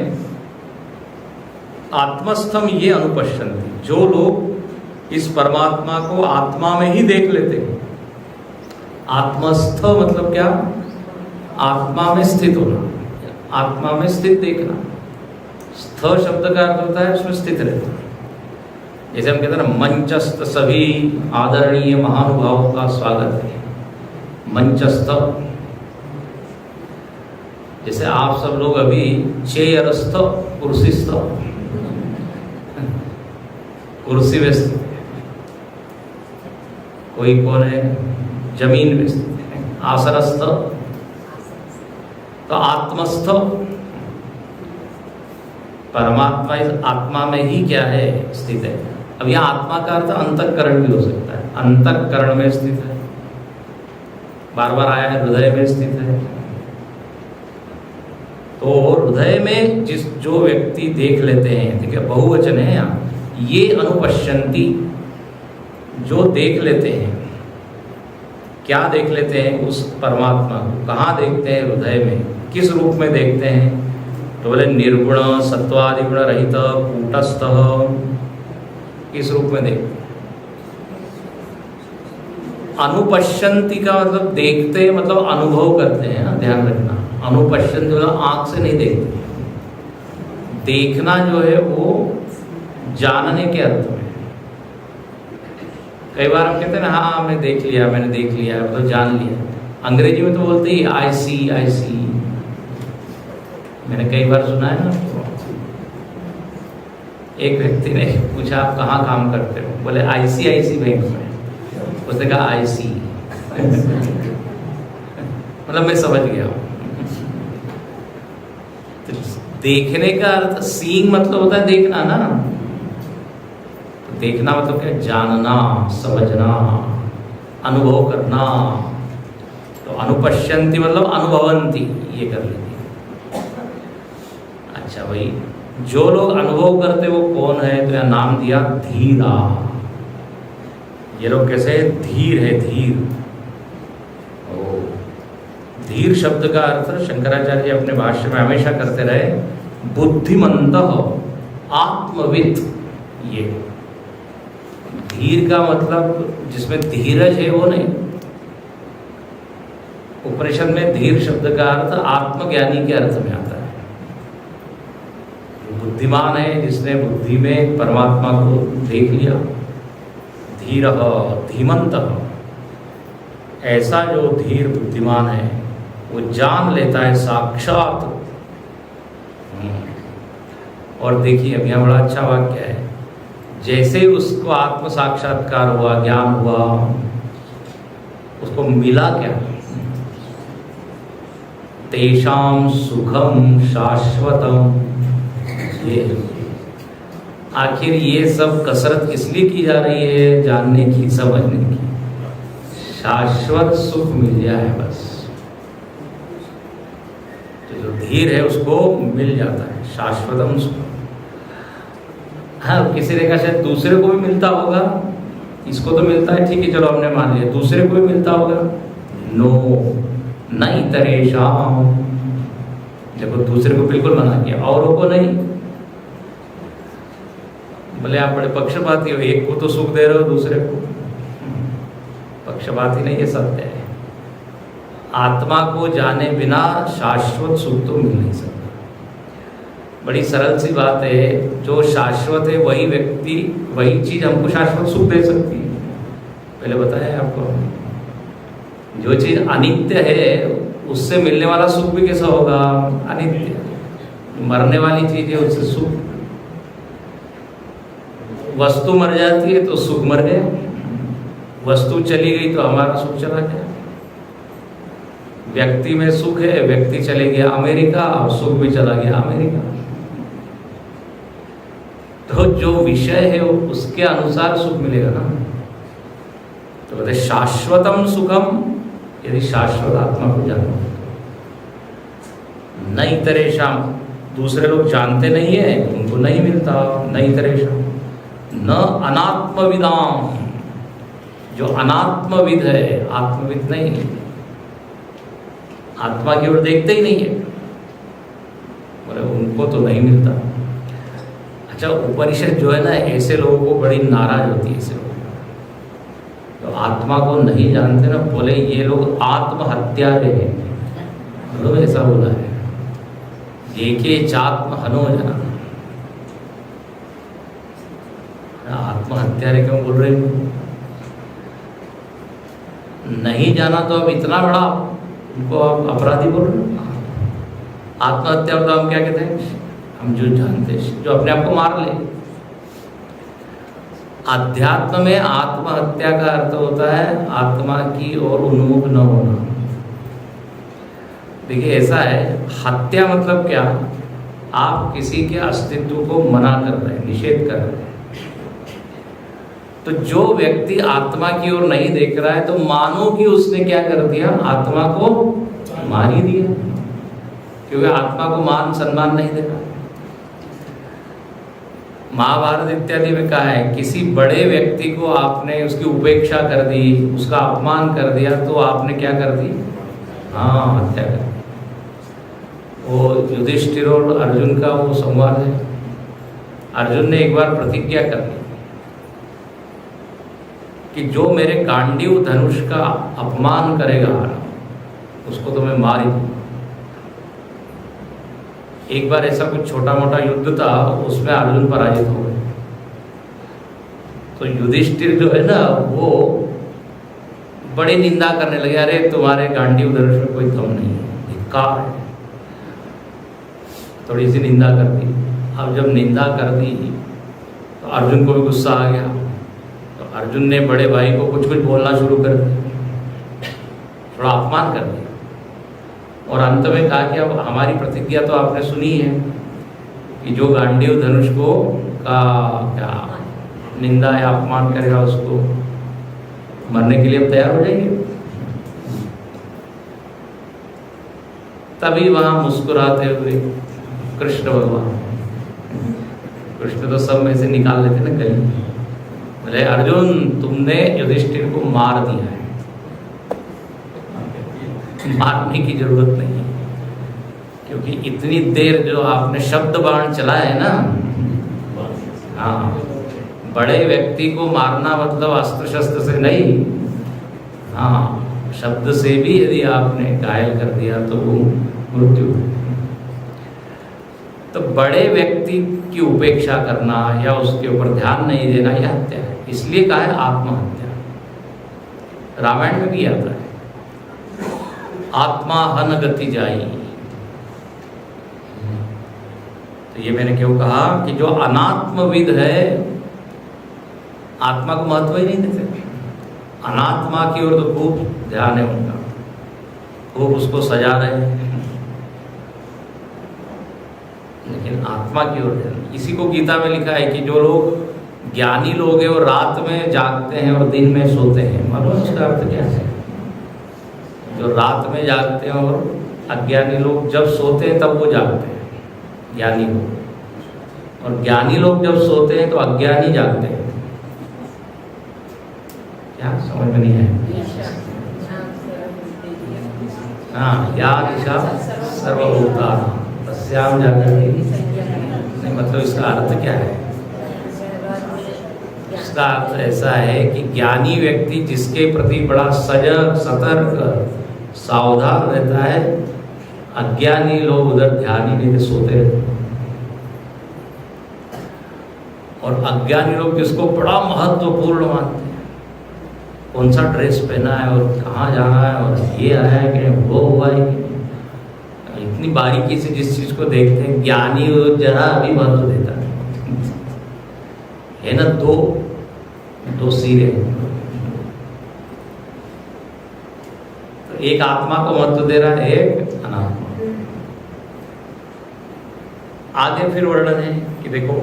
आत्मस्थम ये अनुपश्यन्ति, जो लोग इस परमात्मा को आत्मा में ही देख लेते हैं। आत्मस्थ मतलब क्या, आत्मा में स्थित होना, आत्मा में स्थित देखना। स्थ शब्द का अर्थ होता है उसमें स्थित रहना। जैसे हम कहते हैं ना, मंचस्थ सभी आदरणीय महानुभावों का स्वागत है। मंचस्थ, जैसे आप सब लोग अभी चेयरस्थ, कुर्सीस्थ, कुर्सी में स्थित है। कोई कौन है, जमीन में स्थित है। आसनस्थ, तो आत्मस्थ, परमात्मा इस आत्मा में ही क्या है, स्थित है। अब यह आत्मा का अर्थ अंतःकरण भी हो सकता है। अंतःकरण में स्थित है, बार बार आया है, हृदय में स्थित है। तो हृदय में जो व्यक्ति देख लेते हैं, ठीक है, बहुवचन है यहाँ, ये अनुपश्यन्ति, जो देख लेते हैं। क्या देख लेते हैं, उस परमात्मा को कहाँ देखते हैं, हृदय में। किस रूप में देखते हैं, तो बोले निर्गुण सत्वादिगुण रहित कूटस्थ, किस रूप में देखते हैं। अनुपश्यन्ति का मतलब देखते, मतलब अनुभव करते हैं ना, ध्यान रखना। अनुपश्यन्ति मतलब आंख से नहीं देखते। देखना जो है वो जानने के अर्थ में। कई बार हम कहते हैं ना, हाँ मैं देख लिया, मैंने देख लिया, मतलब जान लिया। अंग्रेजी में तो बोलते ही आई सी, आई सी। मैंने कई बार सुना है ना, एक व्यक्ति ने पूछा आप कहाँ काम करते हो, बोले ICICI बैंक में। उसने कहा IC मतलब मैं समझ गया हूँ। तो देखने का अर्थ, सीइंग मतलब होता है देखना ना। तो देखना मतलब क्या, जानना, समझना, अनुभव करना। तो तो अनुपश्यन्ति मतलब अनुभवन्ति, ये कर लीजिए। अच्छा भाई, जो लोग अनुभव करते वो कौन है? तो यहाँ नाम दिया धीरा। ये लोग कैसे? धीर है, धीर। ओ, धीर शब्द का अर्थ शंकराचार्य अपने भाष्य में हमेशा करते रहे बुद्धिमंत, आत्मविद। ये धीर का मतलब जिसमें धीरज है वो नहीं। उपनिषद में धीर शब्द का अर्थ आत्मज्ञानी के अर्थ में आता है। बुद्धिमान है जिसने बुद्धि में परमात्मा को देख लिया। धीर धीमंत, ऐसा जो धीर बुद्धिमान है वो जान लेता है साक्षात। और देखिए अब यहाँ बड़ा अच्छा वाक्य है, जैसे ही उसको आत्म साक्षात्कार हुआ, ज्ञान हुआ, उसको मिला क्या? तेषाम सुखम शाश्वतम। ये आखिर ये सब कसरत इसलिए की जा रही है, जानने की, समझने की। शाश्वत सुख मिल जाए बस। तो जो धीर है उसको मिल जाता है शाश्वतम सुख। हाँ, किसी ने कहा शायद दूसरे को भी मिलता होगा, इसको तो मिलता है, ठीक है चलो हमने मान लिया, दूसरे को भी मिलता होगा। नो, नहीं तरेशाम। देखो दूसरे को बिल्कुल मना किया, औरों को नहीं। भले आप बड़े पक्षपाती हो, एक को तो सुख दे रहे हो, दूसरे को। पक्षपाती नहीं, ये सत्य है। आत्मा को जाने बिना शाश्वत सुख तो मिल नहीं सकता। बड़ी सरल सी बात है, जो शाश्वत है वही व्यक्ति, वही चीज हमको शाश्वत सुख दे सकती है। पहले बताया आपको, जो चीज अनित्य है उससे मिलने वाला सुख भी कैसा होगा? अनित्य। मरने वाली चीज है उससे सुख, वस्तु मर जाती है तो सुख मर गया, वस्तु चली गई तो हमारा सुख चला गया। व्यक्ति में सुख है, व्यक्ति चले गया अमेरिका और सुख भी चला गया अमेरिका। तो जो विषय है उसके अनुसार सुख मिलेगा ना। तो कहते शाश्वतम सुखम, यदि शाश्वत आत्मा को जानो। नहीं तरेशाम, दूसरे लोग जानते नहीं है, उनको नहीं मिलता। नहीं तरेशाम न अनात्मविदाम, जो अनात्मविद है, आत्मविद नहीं है, आत्मा की ओर देखते ही नहीं है, बोले उनको तो नहीं मिलता। अच्छा, उपनिषद जो है ना, ऐसे लोगों को बड़ी नाराज होती है। ऐसे लोग तो आत्मा को नहीं जानते ना, बोले ये लोग आत्महत्यारे हैं। लोग ऐसा बोला है, जेके चात्म हनो जना। आत्महत्यारे क्यों बोल रहे हैं? नहीं जाना तो अब इतना बड़ा उनको आप अपराधी बोल रहे हो। आत्महत्या तो हम क्या कहते हैं? हम जो जानते हैं, जो अपने आप को मार ले। अध्यात्म में आत्महत्या का अर्थ होता है आत्मा की ओर उन्मुख न होना। देखिए ऐसा है, हत्या मतलब क्या? आप किसी के अस्तित्व को मना कर रहे हैं, निषेध कर रहे हैं। तो जो व्यक्ति आत्मा की ओर नहीं देख रहा है, तो मानो कि उसने क्या कर दिया? आत्मा को मार ही दिया, क्योंकि आत्मा को मान सम्मान नहीं देना। महाभारत इत्यादि में कहा है, किसी बड़े व्यक्ति को आपने उसकी उपेक्षा कर दी, उसका अपमान कर दिया, तो आपने क्या कर दी? हाँ, हत्या कर दी। वो युधिष्ठिर और अर्जुन का वो संवाद है। अर्जुन ने एक बार प्रतिज्ञा कर ली कि जो मेरे गांडीव धनुष का अपमान करेगा उसको तो मैं मार ही दूंगा। एक बार ऐसा कुछ छोटा मोटा युद्ध था, उसमें अर्जुन पराजित हो गए। तो युधिष्ठिर जो है ना, वो बड़ी निंदा करने लगे, अरे तुम्हारे गांडीव धनुष में कोई दम नहीं है, धिक्कार है। थोड़ी सी निंदा कर दी। अब जब निंदा कर दी तो अर्जुन को भी गुस्सा आ गया। तो अर्जुन ने बड़े भाई को कुछ कुछ बोलना शुरू कर दिया, थोड़ा अपमान कर दिया। और अंत में कहा कि अब हमारी प्रतिज्ञा तो आपने सुनी है कि जो गांडीव धनुष को का क्या निंदा या अपमान करेगा उसको मरने के लिए हम तैयार हो जाएंगे। तभी वहां मुस्कुराते हुए कृष्ण भगवान, कृष्ण तो सब में से निकाल लेते ना कहीं, बोले अर्जुन तुमने युधिष्ठिर को मार दिया है, मारने की जरूरत नहीं है, क्योंकि इतनी देर जो आपने शब्द बाण चलाया है ना, हाँ, बड़े व्यक्ति को मारना मतलब अस्त्र शस्त्र से नहीं, हाँ, शब्द से भी यदि आपने घायल कर दिया तो वो मृत्यु। तो बड़े व्यक्ति की उपेक्षा करना या उसके ऊपर ध्यान नहीं देना यह हत्या है, इसलिए कहा है आत्महत्या। रामायण में भी आता है, आत्मा हन गति जाई। तो ये मैंने क्यों कहा कि जो अनात्मविद है आत्मा को महत्व ही नहीं देते, अनात्मा की ओर तो खूब ध्यान है उनका, खूब उसको सजा रहे हैं, लेकिन आत्मा की ओर ध्यान। इसी को गीता में लिखा है कि जो लोग ज्ञानी लोग हैं वो रात में जागते हैं और दिन में सोते हैं। मालूम उसका अर्थ क्या है? जो रात में जागते हैं और अज्ञानी लोग जब सोते हैं तब वो जागते हैं, ज्ञानी लोग, और ज्ञानी लोग जब सोते हैं तो अज्ञानी जागते हैं। क्या समझ में नहीं है? हाँ, या दिशा सर्वभूता तस्याम जागृति। नहीं, मतलब इसका अर्थ क्या है? इसका अर्थ ऐसा है कि ज्ञानी व्यक्ति जिसके प्रति बड़ा सजग, सतर्क, सावधान रहता है, अज्ञानी लोग उधर ध्यान ही नहीं, सोते रहते। और अज्ञानी लोग जिसको बड़ा महत्वपूर्ण मानते हैं, कौन सा ड्रेस पहना है और कहाँ जाना है और ये आया है कि वो हुआ है, इतनी बारीकी से जिस चीज को देखते हैं, ज्ञानी जरा भी महत्व देता है ना। दो सिरे, तो एक आत्मा को महत्व दे रहा है, एक अनात्मा। आगे फिर वर्णन है कि देखो,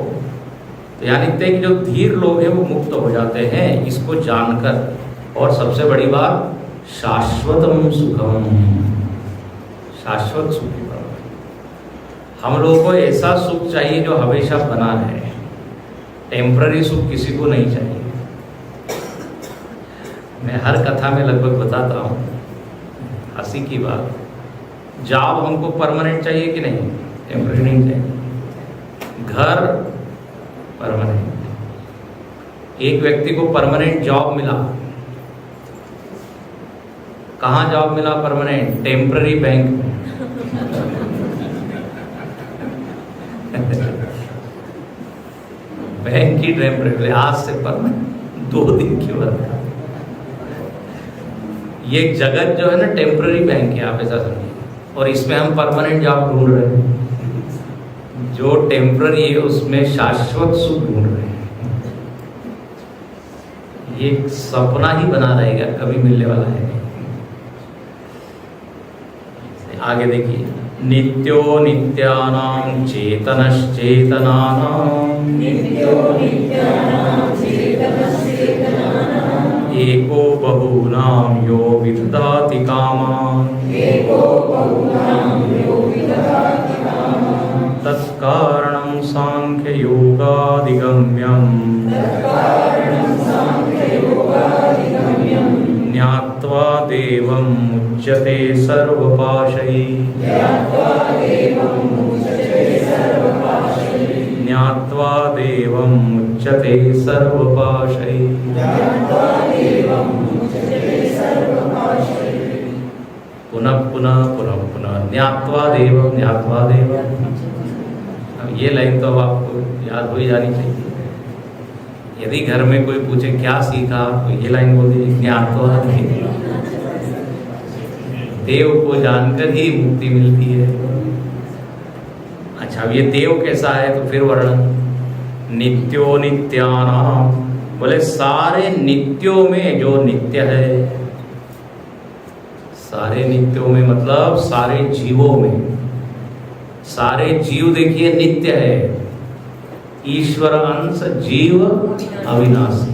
तो यानी कि जो धीर लोग हैं वो मुक्त हो जाते हैं इसको जानकर। और सबसे बड़ी बात, शाश्वतम सुखम, शाश्वत सुख की बात। हम लोगों को ऐसा सुख चाहिए जो हमेशा बना रहे, टेम्पररी सुख किसी को नहीं चाहिए। मैं हर कथा में लगभग बताता हूँ, हंसी की बात, जॉब हमको परमानेंट चाहिए कि नहीं? टेम्पररी नहीं चाहिए। घर परमानेंट। एक व्यक्ति को परमानेंट जॉब मिला, कहाँ जॉब मिला परमानेंट? टेम्पररी बैंक में। बैंक की टेम्पररी, आज से परमानेंट 2 दिन की बात। ये जगत जो है ना टेम्पररी बैंक है, आप ऐसा समझिए, और इसमें हम परमानेंट जॉब ढूंढ रहे हैं। जो टेम्पररी है उसमें शाश्वत सुख ढूंढ रहे हैं। ये सपना ही बना रहेगा, कभी मिलने वाला है नहीं। आगे देखिए, नित्यो नित्यानां चेतनश्चेतनानां एको बहूनां यो विदधाति कामान् तत्कारणं सांख्ययोगादिगम्यं ज्ञात्वा देवं मुच्यते सर्वपाशैः। ज्ञात्वा देवं मुच्यते सर्वपाशैः। पुनः पुनः पुनः पुनः ज्ञात्वा देवं, ज्ञात्वा देवं। अब ये लाइन तो अब आपको याद हो ही जानी चाहिए। यदि घर में कोई पूछे क्या सीखा, तो ये लाइन बोल दीजिए, ज्ञात्वा देवं। देव को जानकर ही मुक्ति मिलती है। अच्छा, अब ये देव कैसा है? तो फिर वर्णन, नित्यो नित्यानां, बोले सारे नित्यों में जो नित्य है, सारे नित्यों में मतलब सारे जीवों में। सारे जीव देखिए नित्य है, ईश्वर अंश जीव अविनाशी।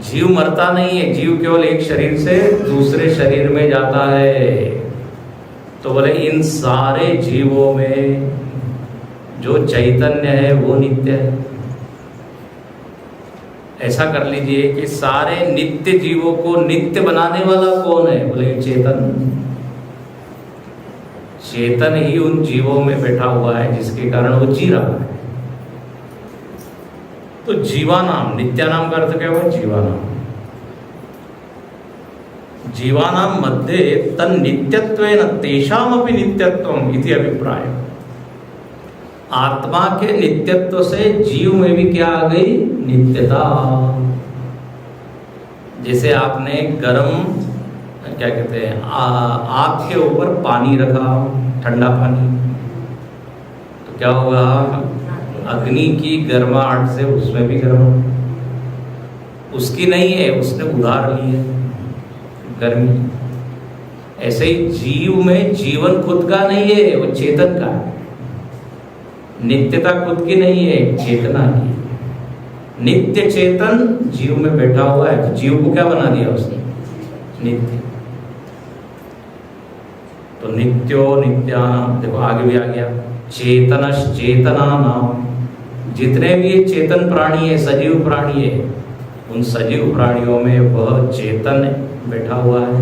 जीव मरता नहीं है, जीव केवल एक शरीर से दूसरे शरीर में जाता है। तो बोले इन सारे जीवों में जो चैतन्य है वो नित्य है। ऐसा कर लीजिए कि सारे नित्य जीवों को नित्य बनाने वाला कौन है? बोले चेतन। चेतन ही उन जीवों में बैठा हुआ है जिसके कारण वो जी रहा है। तो जीवानाम, नित्यानाम का अर्थ क्या हुआ? जीवानाम। जीवानाम मध्ये तन नित्यत्वेन तेषामपि नित्यत्वम इति अभिप्राय। आत्मा के नित्यत्व से जीव में भी क्या आ गई? नित्यता। जैसे आपने गर्म क्या कहते हैं आग के ऊपर पानी रखा, ठंडा पानी, तो क्या होगा? अग्नि की गर्माहट से उसमें भी गर्म, उसकी नहीं है, उसने उधार ली है गर्मी। ऐसे ही जीव में जीवन खुद का नहीं है, वो चेतन का है। नित्यता खुद की नहीं है, चेतना की। नित्य चेतन जीव में बैठा हुआ है, तो जीव को क्या बना दिया उसने? नित्य। तो नित्यो नित्यानाम, देखो आगे भी आ गया, चेतनश चेतनानाम। जितने भी ये चेतन प्राणी है, सजीव प्राणी है, उन सजीव प्राणियों में वह चेतन बैठा हुआ है।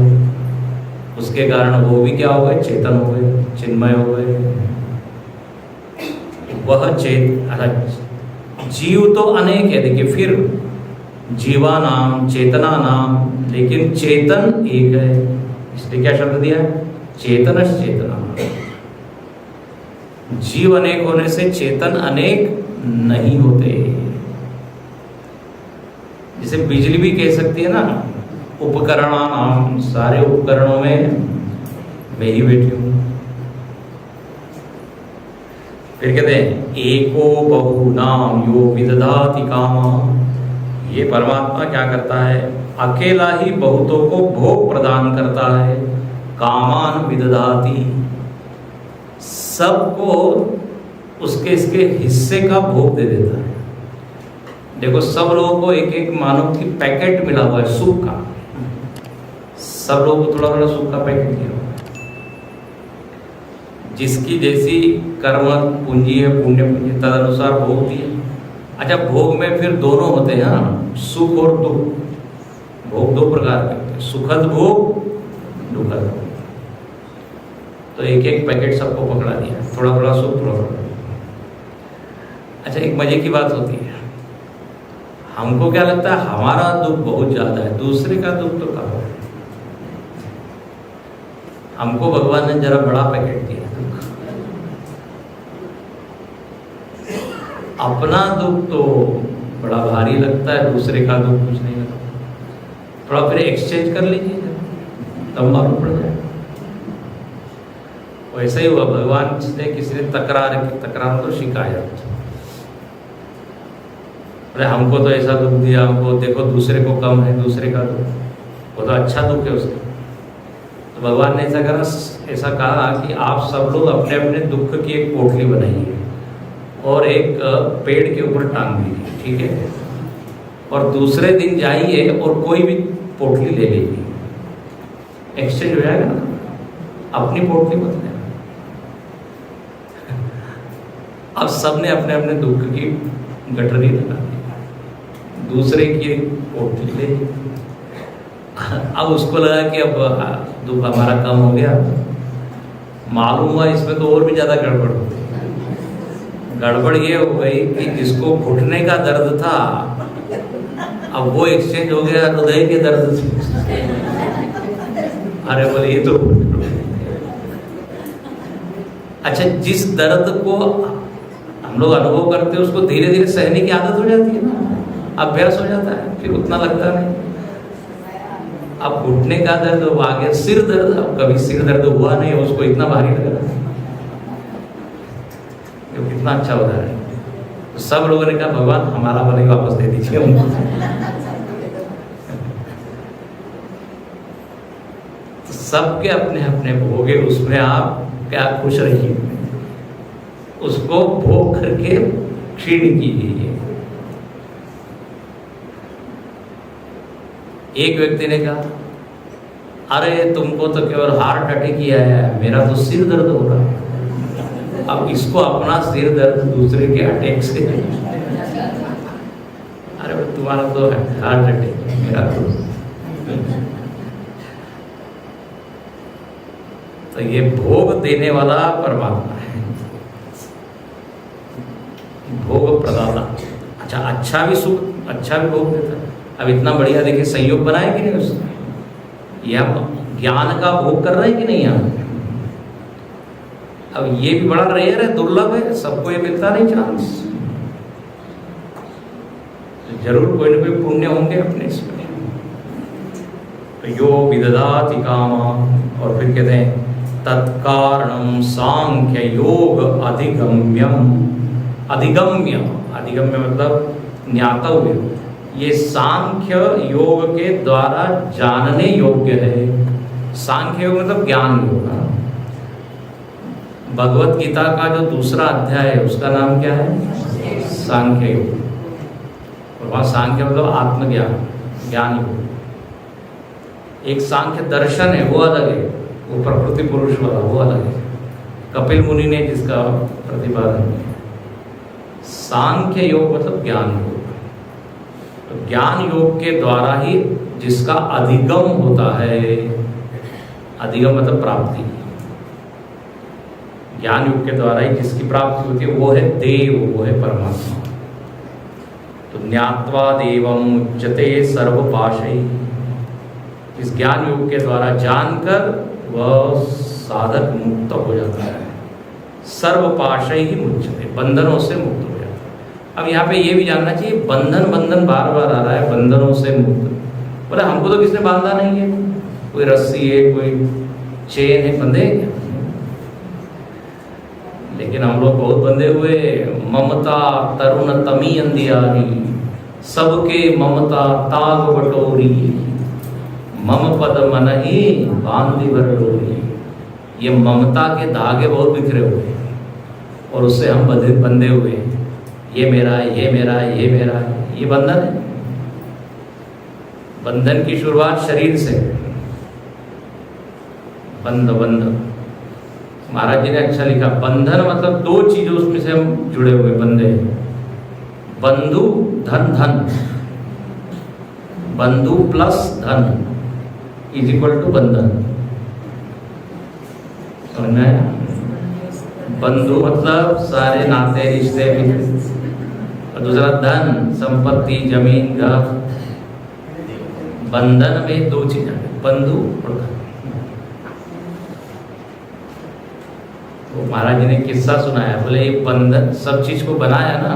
उसके कारण वो भी क्या हो गए? चेतन हो गए, चिन्मय हो गए। वह जीव तो अनेक है, देखिए फिर जीवा नाम, चेतना नाम, लेकिन चेतन एक है। इसलिए क्या शब्द दिया? चेतनश चेतना। जीव अनेक होने से चेतन अनेक नहीं होते। जैसे बिजली भी कह सकती है ना, उपकरणानाम, सारे उपकरणों में मैं ही बैठी हूं। फिर कहते हैं एको बहुनाम यो विदधाति कामा। ये परमात्मा क्या करता है? अकेला ही बहुतों को भोग प्रदान करता है। कामान विदधाति, सबको उसके इसके हिस्से का भोग दे देता है। देखो सब लोगों को एक एक मानो की पैकेट मिला हुआ है सुख का। सब लोगों को थोड़ा थोड़ा सुख का पैकेट दिया हुआ है। जिसकी जैसी कर्म पूंजी है, पुण्य पूंजी, तदनुसार भोग दिए। अच्छा, भोग में फिर दोनों होते हैं ना, सुख और दुख। भोग दो प्रकार के होते हैं, सुखद भोग, दुखद भोग। तो एक एक पैकेट सबको पकड़ा दिया, थोड़ा थोड़ा सुख, थोड़ा थोड़ा। अच्छा, एक मजे की बात होती है, हमको क्या लगता है हमारा दुख बहुत ज्यादा है, दूसरे का दुख तो कम है। हमको भगवान ने जरा बड़ा पैकेट दिया दुख। अपना दुख तो बड़ा भारी लगता है, दूसरे का दुख कुछ नहीं लगता। थोड़ा फिर एक्सचेंज कर लीजिए, तब मालूम पड़ जाए। वैसा ही हुआ, भगवान से किसी ने तकरार तो शिकायत, अरे हमको तो ऐसा दुख दिया, हमको देखो दूसरे को कम है, दूसरे का दुख, वो तो अच्छा दुख है उसका। तो भगवान ने ऐसा कहा कि आप सब लोग अपने अपने दुख की एक पोटली बनाइए और एक पेड़ के ऊपर टांग दीजिए, ठीक है? और दूसरे दिन जाइए और कोई भी पोटली ले लीजिए, एक्सचेंज हो जाएगा ना, अपनी पोटली मत लेना। अब सबने अपने अपने दुख की गठरी लगा दी, दूसरे की पोटली ले। अब उसको लगा कि अब दुख हमारा कम हो गया। मालूम हुआ इसमें तो और भी ज्यादा गड़बड़ हो गई। गड़बड़ ये हो गई कि जिसको घुटने का दर्द था, अब वो एक्सचेंज हो गया हृदय के दर्द से। अरे बोले ये तो अच्छा, जिस दर्द को हम लोग अनुभव करते हैं उसको धीरे धीरे सहने की आदत हो जाती है ना, अभ्यास हो जाता है, फिर उतना लगता नहीं। अब घुटने का दर्द हो गया, सिर दर्द, अब कभी सिर दर्द हुआ नहीं, उसको इतना भारी लगा। ये कितना अच्छा उदाहरण है। तो सब लोगों ने कहा भगवान हमारा वाले वापस दे दीजिए उनको। तो सबके अपने अपने भोग है, उसमें आप क्या खुश रहिए, उसको भोग करके क्षीण कीजिए। एक व्यक्ति ने कहा अरे तुमको तो केवल हार्ट अटैक ही आया है, मेरा तो सिर दर्द हो रहा है। अब इसको अपना सिर दर्द दूसरे के अटैक से, अरे तुम्हारा तो है हार्ट अटैक, मेरा तो ये भोग देने वाला परमात्मा है, भोग प्रदाता। अच्छा भी सुख, अच्छा भी भोग देता है। अब इतना बढ़िया देखिए संयोग बनाए कि नहीं उसने, ये हम ज्ञान का भोग कर रहे हैं कि नहीं यहाँ। अब ये भी बड़ा रेयर है, दुर्लभ है, सबको ये मिलता नहीं चांस। जरूर कोई ना कोई पुण्य होंगे अपने इसमें। तो यो विदधाति कामा, और फिर कहते हैं तत्कारणम सांख्य योग अधिगम्यम। अधिगम्य, अधिगम्य मतलब ज्ञातव्य। ये सांख्य योग के द्वारा जानने योग्य है। सांख्य योग मतलब ज्ञान योग। भगवत गीता का जो दूसरा अध्याय है उसका नाम क्या है? सांख्य योग। और वहाँ सांख्य मतलब आत्मज्ञान, ज्ञान योग। एक सांख्य दर्शन है वो अलग है, वो प्रकृति पुरुष वाला वो अलग है, कपिल मुनि ने जिसका प्रतिपादन किया। सांख्य योग मतलब ज्ञान योग। तो ज्ञान योग के द्वारा ही जिसका अधिगम होता है, अधिगम मतलब प्राप्ति, ज्ञान योग के द्वारा ही जिसकी प्राप्ति होती है वो है देव, वो है परमात्मा। तो ज्ञात्वा देवम उच्यते सर्वपाशै। इस ज्ञान योग के द्वारा जानकर वह साधक मुक्त हो जाता है। सर्वपाशै ही मुच्यते, बंधनों से मुक्त हो जाता है। अब यहाँ पे ये भी जानना चाहिए, बंधन बंधन बार बार आ रहा है, बंधनों से मुक्त। बोले हमको तो किसने बांधा नहीं है, कोई रस्सी है, कोई चेन है, बंधे क्या? लेकिन हम लोग बहुत बंधे हुए। ममता तरुण तमी अंधियारी, सबके ममता ताग बटोरी, मम पद मन ही बांधी भर डोरी। ये ममता के धागे बहुत बिखरे हुए हैं और उससे हम बंधे हुए हैं। ये मेरा है, ये मेरा है, ये मेरा है, ये बंधन है। बंधन की शुरुआत शरीर से, बंध बंध। महाराज जी ने अच्छा लिखा, बंधन मतलब दो चीजों उसमें से हम जुड़े हुए, बंधे। बंधु धन धन, बंधु प्लस धन इज इक्वल टू बंधन। समझ में आया? बंधु मतलब सारे नाते रिश्ते और दूसरा धन संपत्ति जमीन घर। बंधन में दो चीजें, बंधु और धन। तो महाराज जी ने किस्सा सुनाया, बोले ये बंधन सब चीज को बनाया ना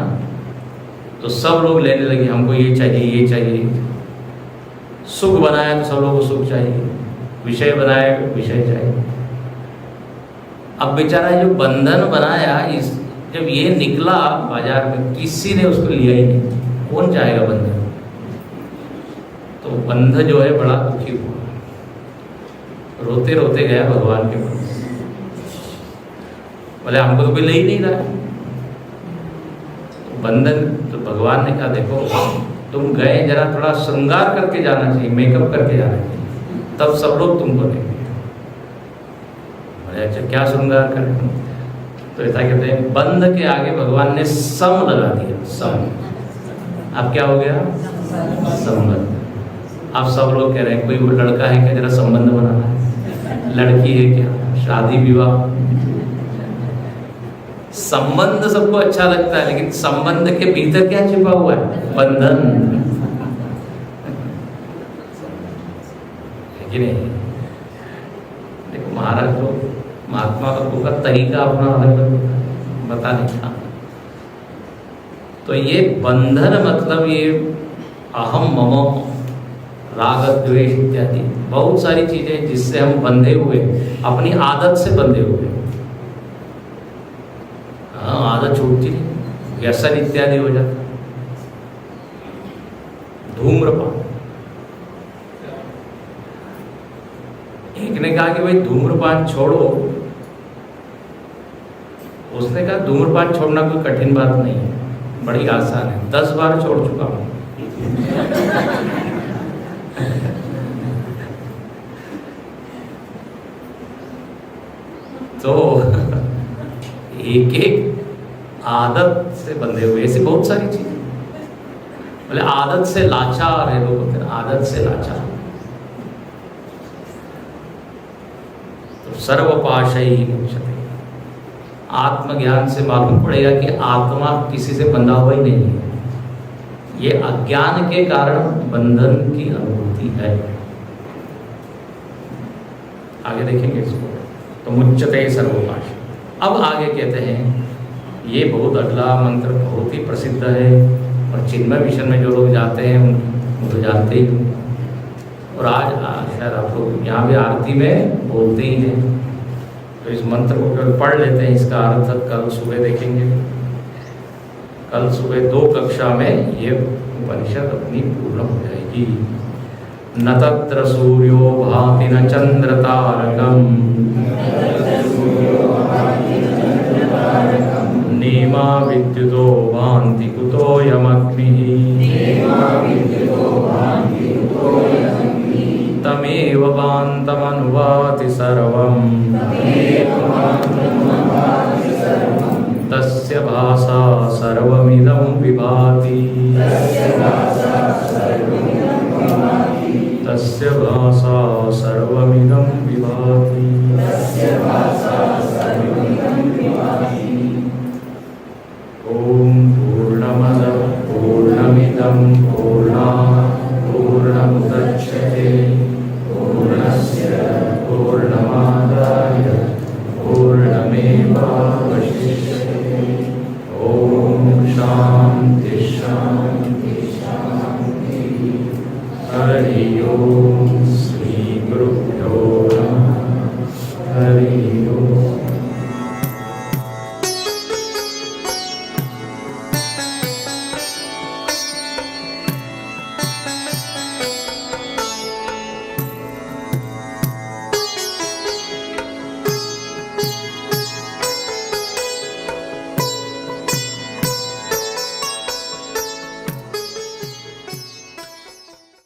तो सब लोग लेने लगे, हमको ये चाहिए, ये चाहिए। सुख बनाया तो सब लोगों को सुख चाहिए, विषय बनाया विषय चाहिए। अब बेचारा जो बंधन बनाया, इस जब ये निकला बाजार में, किसी ने उसको लिया ही नहीं। कौन चाहेगा बंधन? तो बंध जो है बड़ा दुखी हुआ, रोते रोते गया भगवान के पास। बोले हमको तो कोई ले ही नहीं रहा। बंधन तो भगवान ने कहा देखो तुम गए, जरा थोड़ा श्रृंगार करके जाना चाहिए, मेकअप करके जाना चाहिए, तब सब लोग तुमको देंगे। अच्छा क्या श्रृंगार करें? तो ऐसा कहते हैं बंध के आगे भगवान ने सम लगा दिया, सम। अब क्या हो गया? संबंध। अब सब लोग कह रहे हैं कोई वो लड़का है क्या, जरा संबंध बनाना है, लड़की है क्या, शादी विवाह। संबंध सबको अच्छा लगता है, लेकिन संबंध के भीतर क्या छिपा हुआ है? बंधन। है कि नहीं? देखो महाराज तो महात्मा का तरीका अपना अलग बता नहीं था। तो ये बंधन मतलब ये अहम मम राग द्वेष इत्यादि बहुत सारी चीजें जिससे हम बंधे हुए, अपनी आदत से बंधे हुए। हाँ, आदत छूटती नहीं, व्यसन इत्यादि हो जाता। धूम्रपान, एक ने कहा कि भाई धूम्रपान छोड़ो। उसने कहा धूम्रपान छोड़ना कोई कठिन बात नहीं है, बड़ी आसान है, 10 बार छोड़ चुका हूं। 10 एक एक आदत से बंधे हुए, ऐसी बहुत सारी चीजें। बोले आदत से लाचार है, लोग बोलते हैं आदत से लाचार। तो सर्वपाशई मुच्यते, आत्मज्ञान से मालूम पड़ेगा कि आत्मा किसी से बंधा हुआ ही नहीं है, ये अज्ञान के कारण बंधन की अनुभूति है। आगे देखेंगे इसको। तो मुच्यते सर्वपाश। अब आगे कहते हैं, ये बहुत अगला मंत्र बहुत ही प्रसिद्ध है और चिन्मय मिशन में जो लोग जाते हैं वो तो जानते ही हैं। और आज शायद आप लोग यहाँ भी आरती में बोलते ही हैं। तो इस मंत्र को केवल पढ़ लेते हैं, इसका अर्थ कल सुबह देखेंगे। कल सुबह 2 कक्षा में ये उपनिषद अपनी पूर्ण हो जाएगी। न तत्र सूर्यो भाति न चंद्र तारकम् नीमा विद्युतो भान्ति कुतोऽयमग्निः तमेव भान्तमनुभाति सर्वम् तस्य भासा सर्वमिदं विभाति तस्य भासा सर्वमिदं विभाति। ओम पूर्णमदः पूर्णमिदं पूर्णात् पूर्णमुदच्यते पूर्णस्य पूर्णमादाय पूर्णमेवावशिष्यते। ओम शांति शांति शांति। हरि ओम। श्री गुरु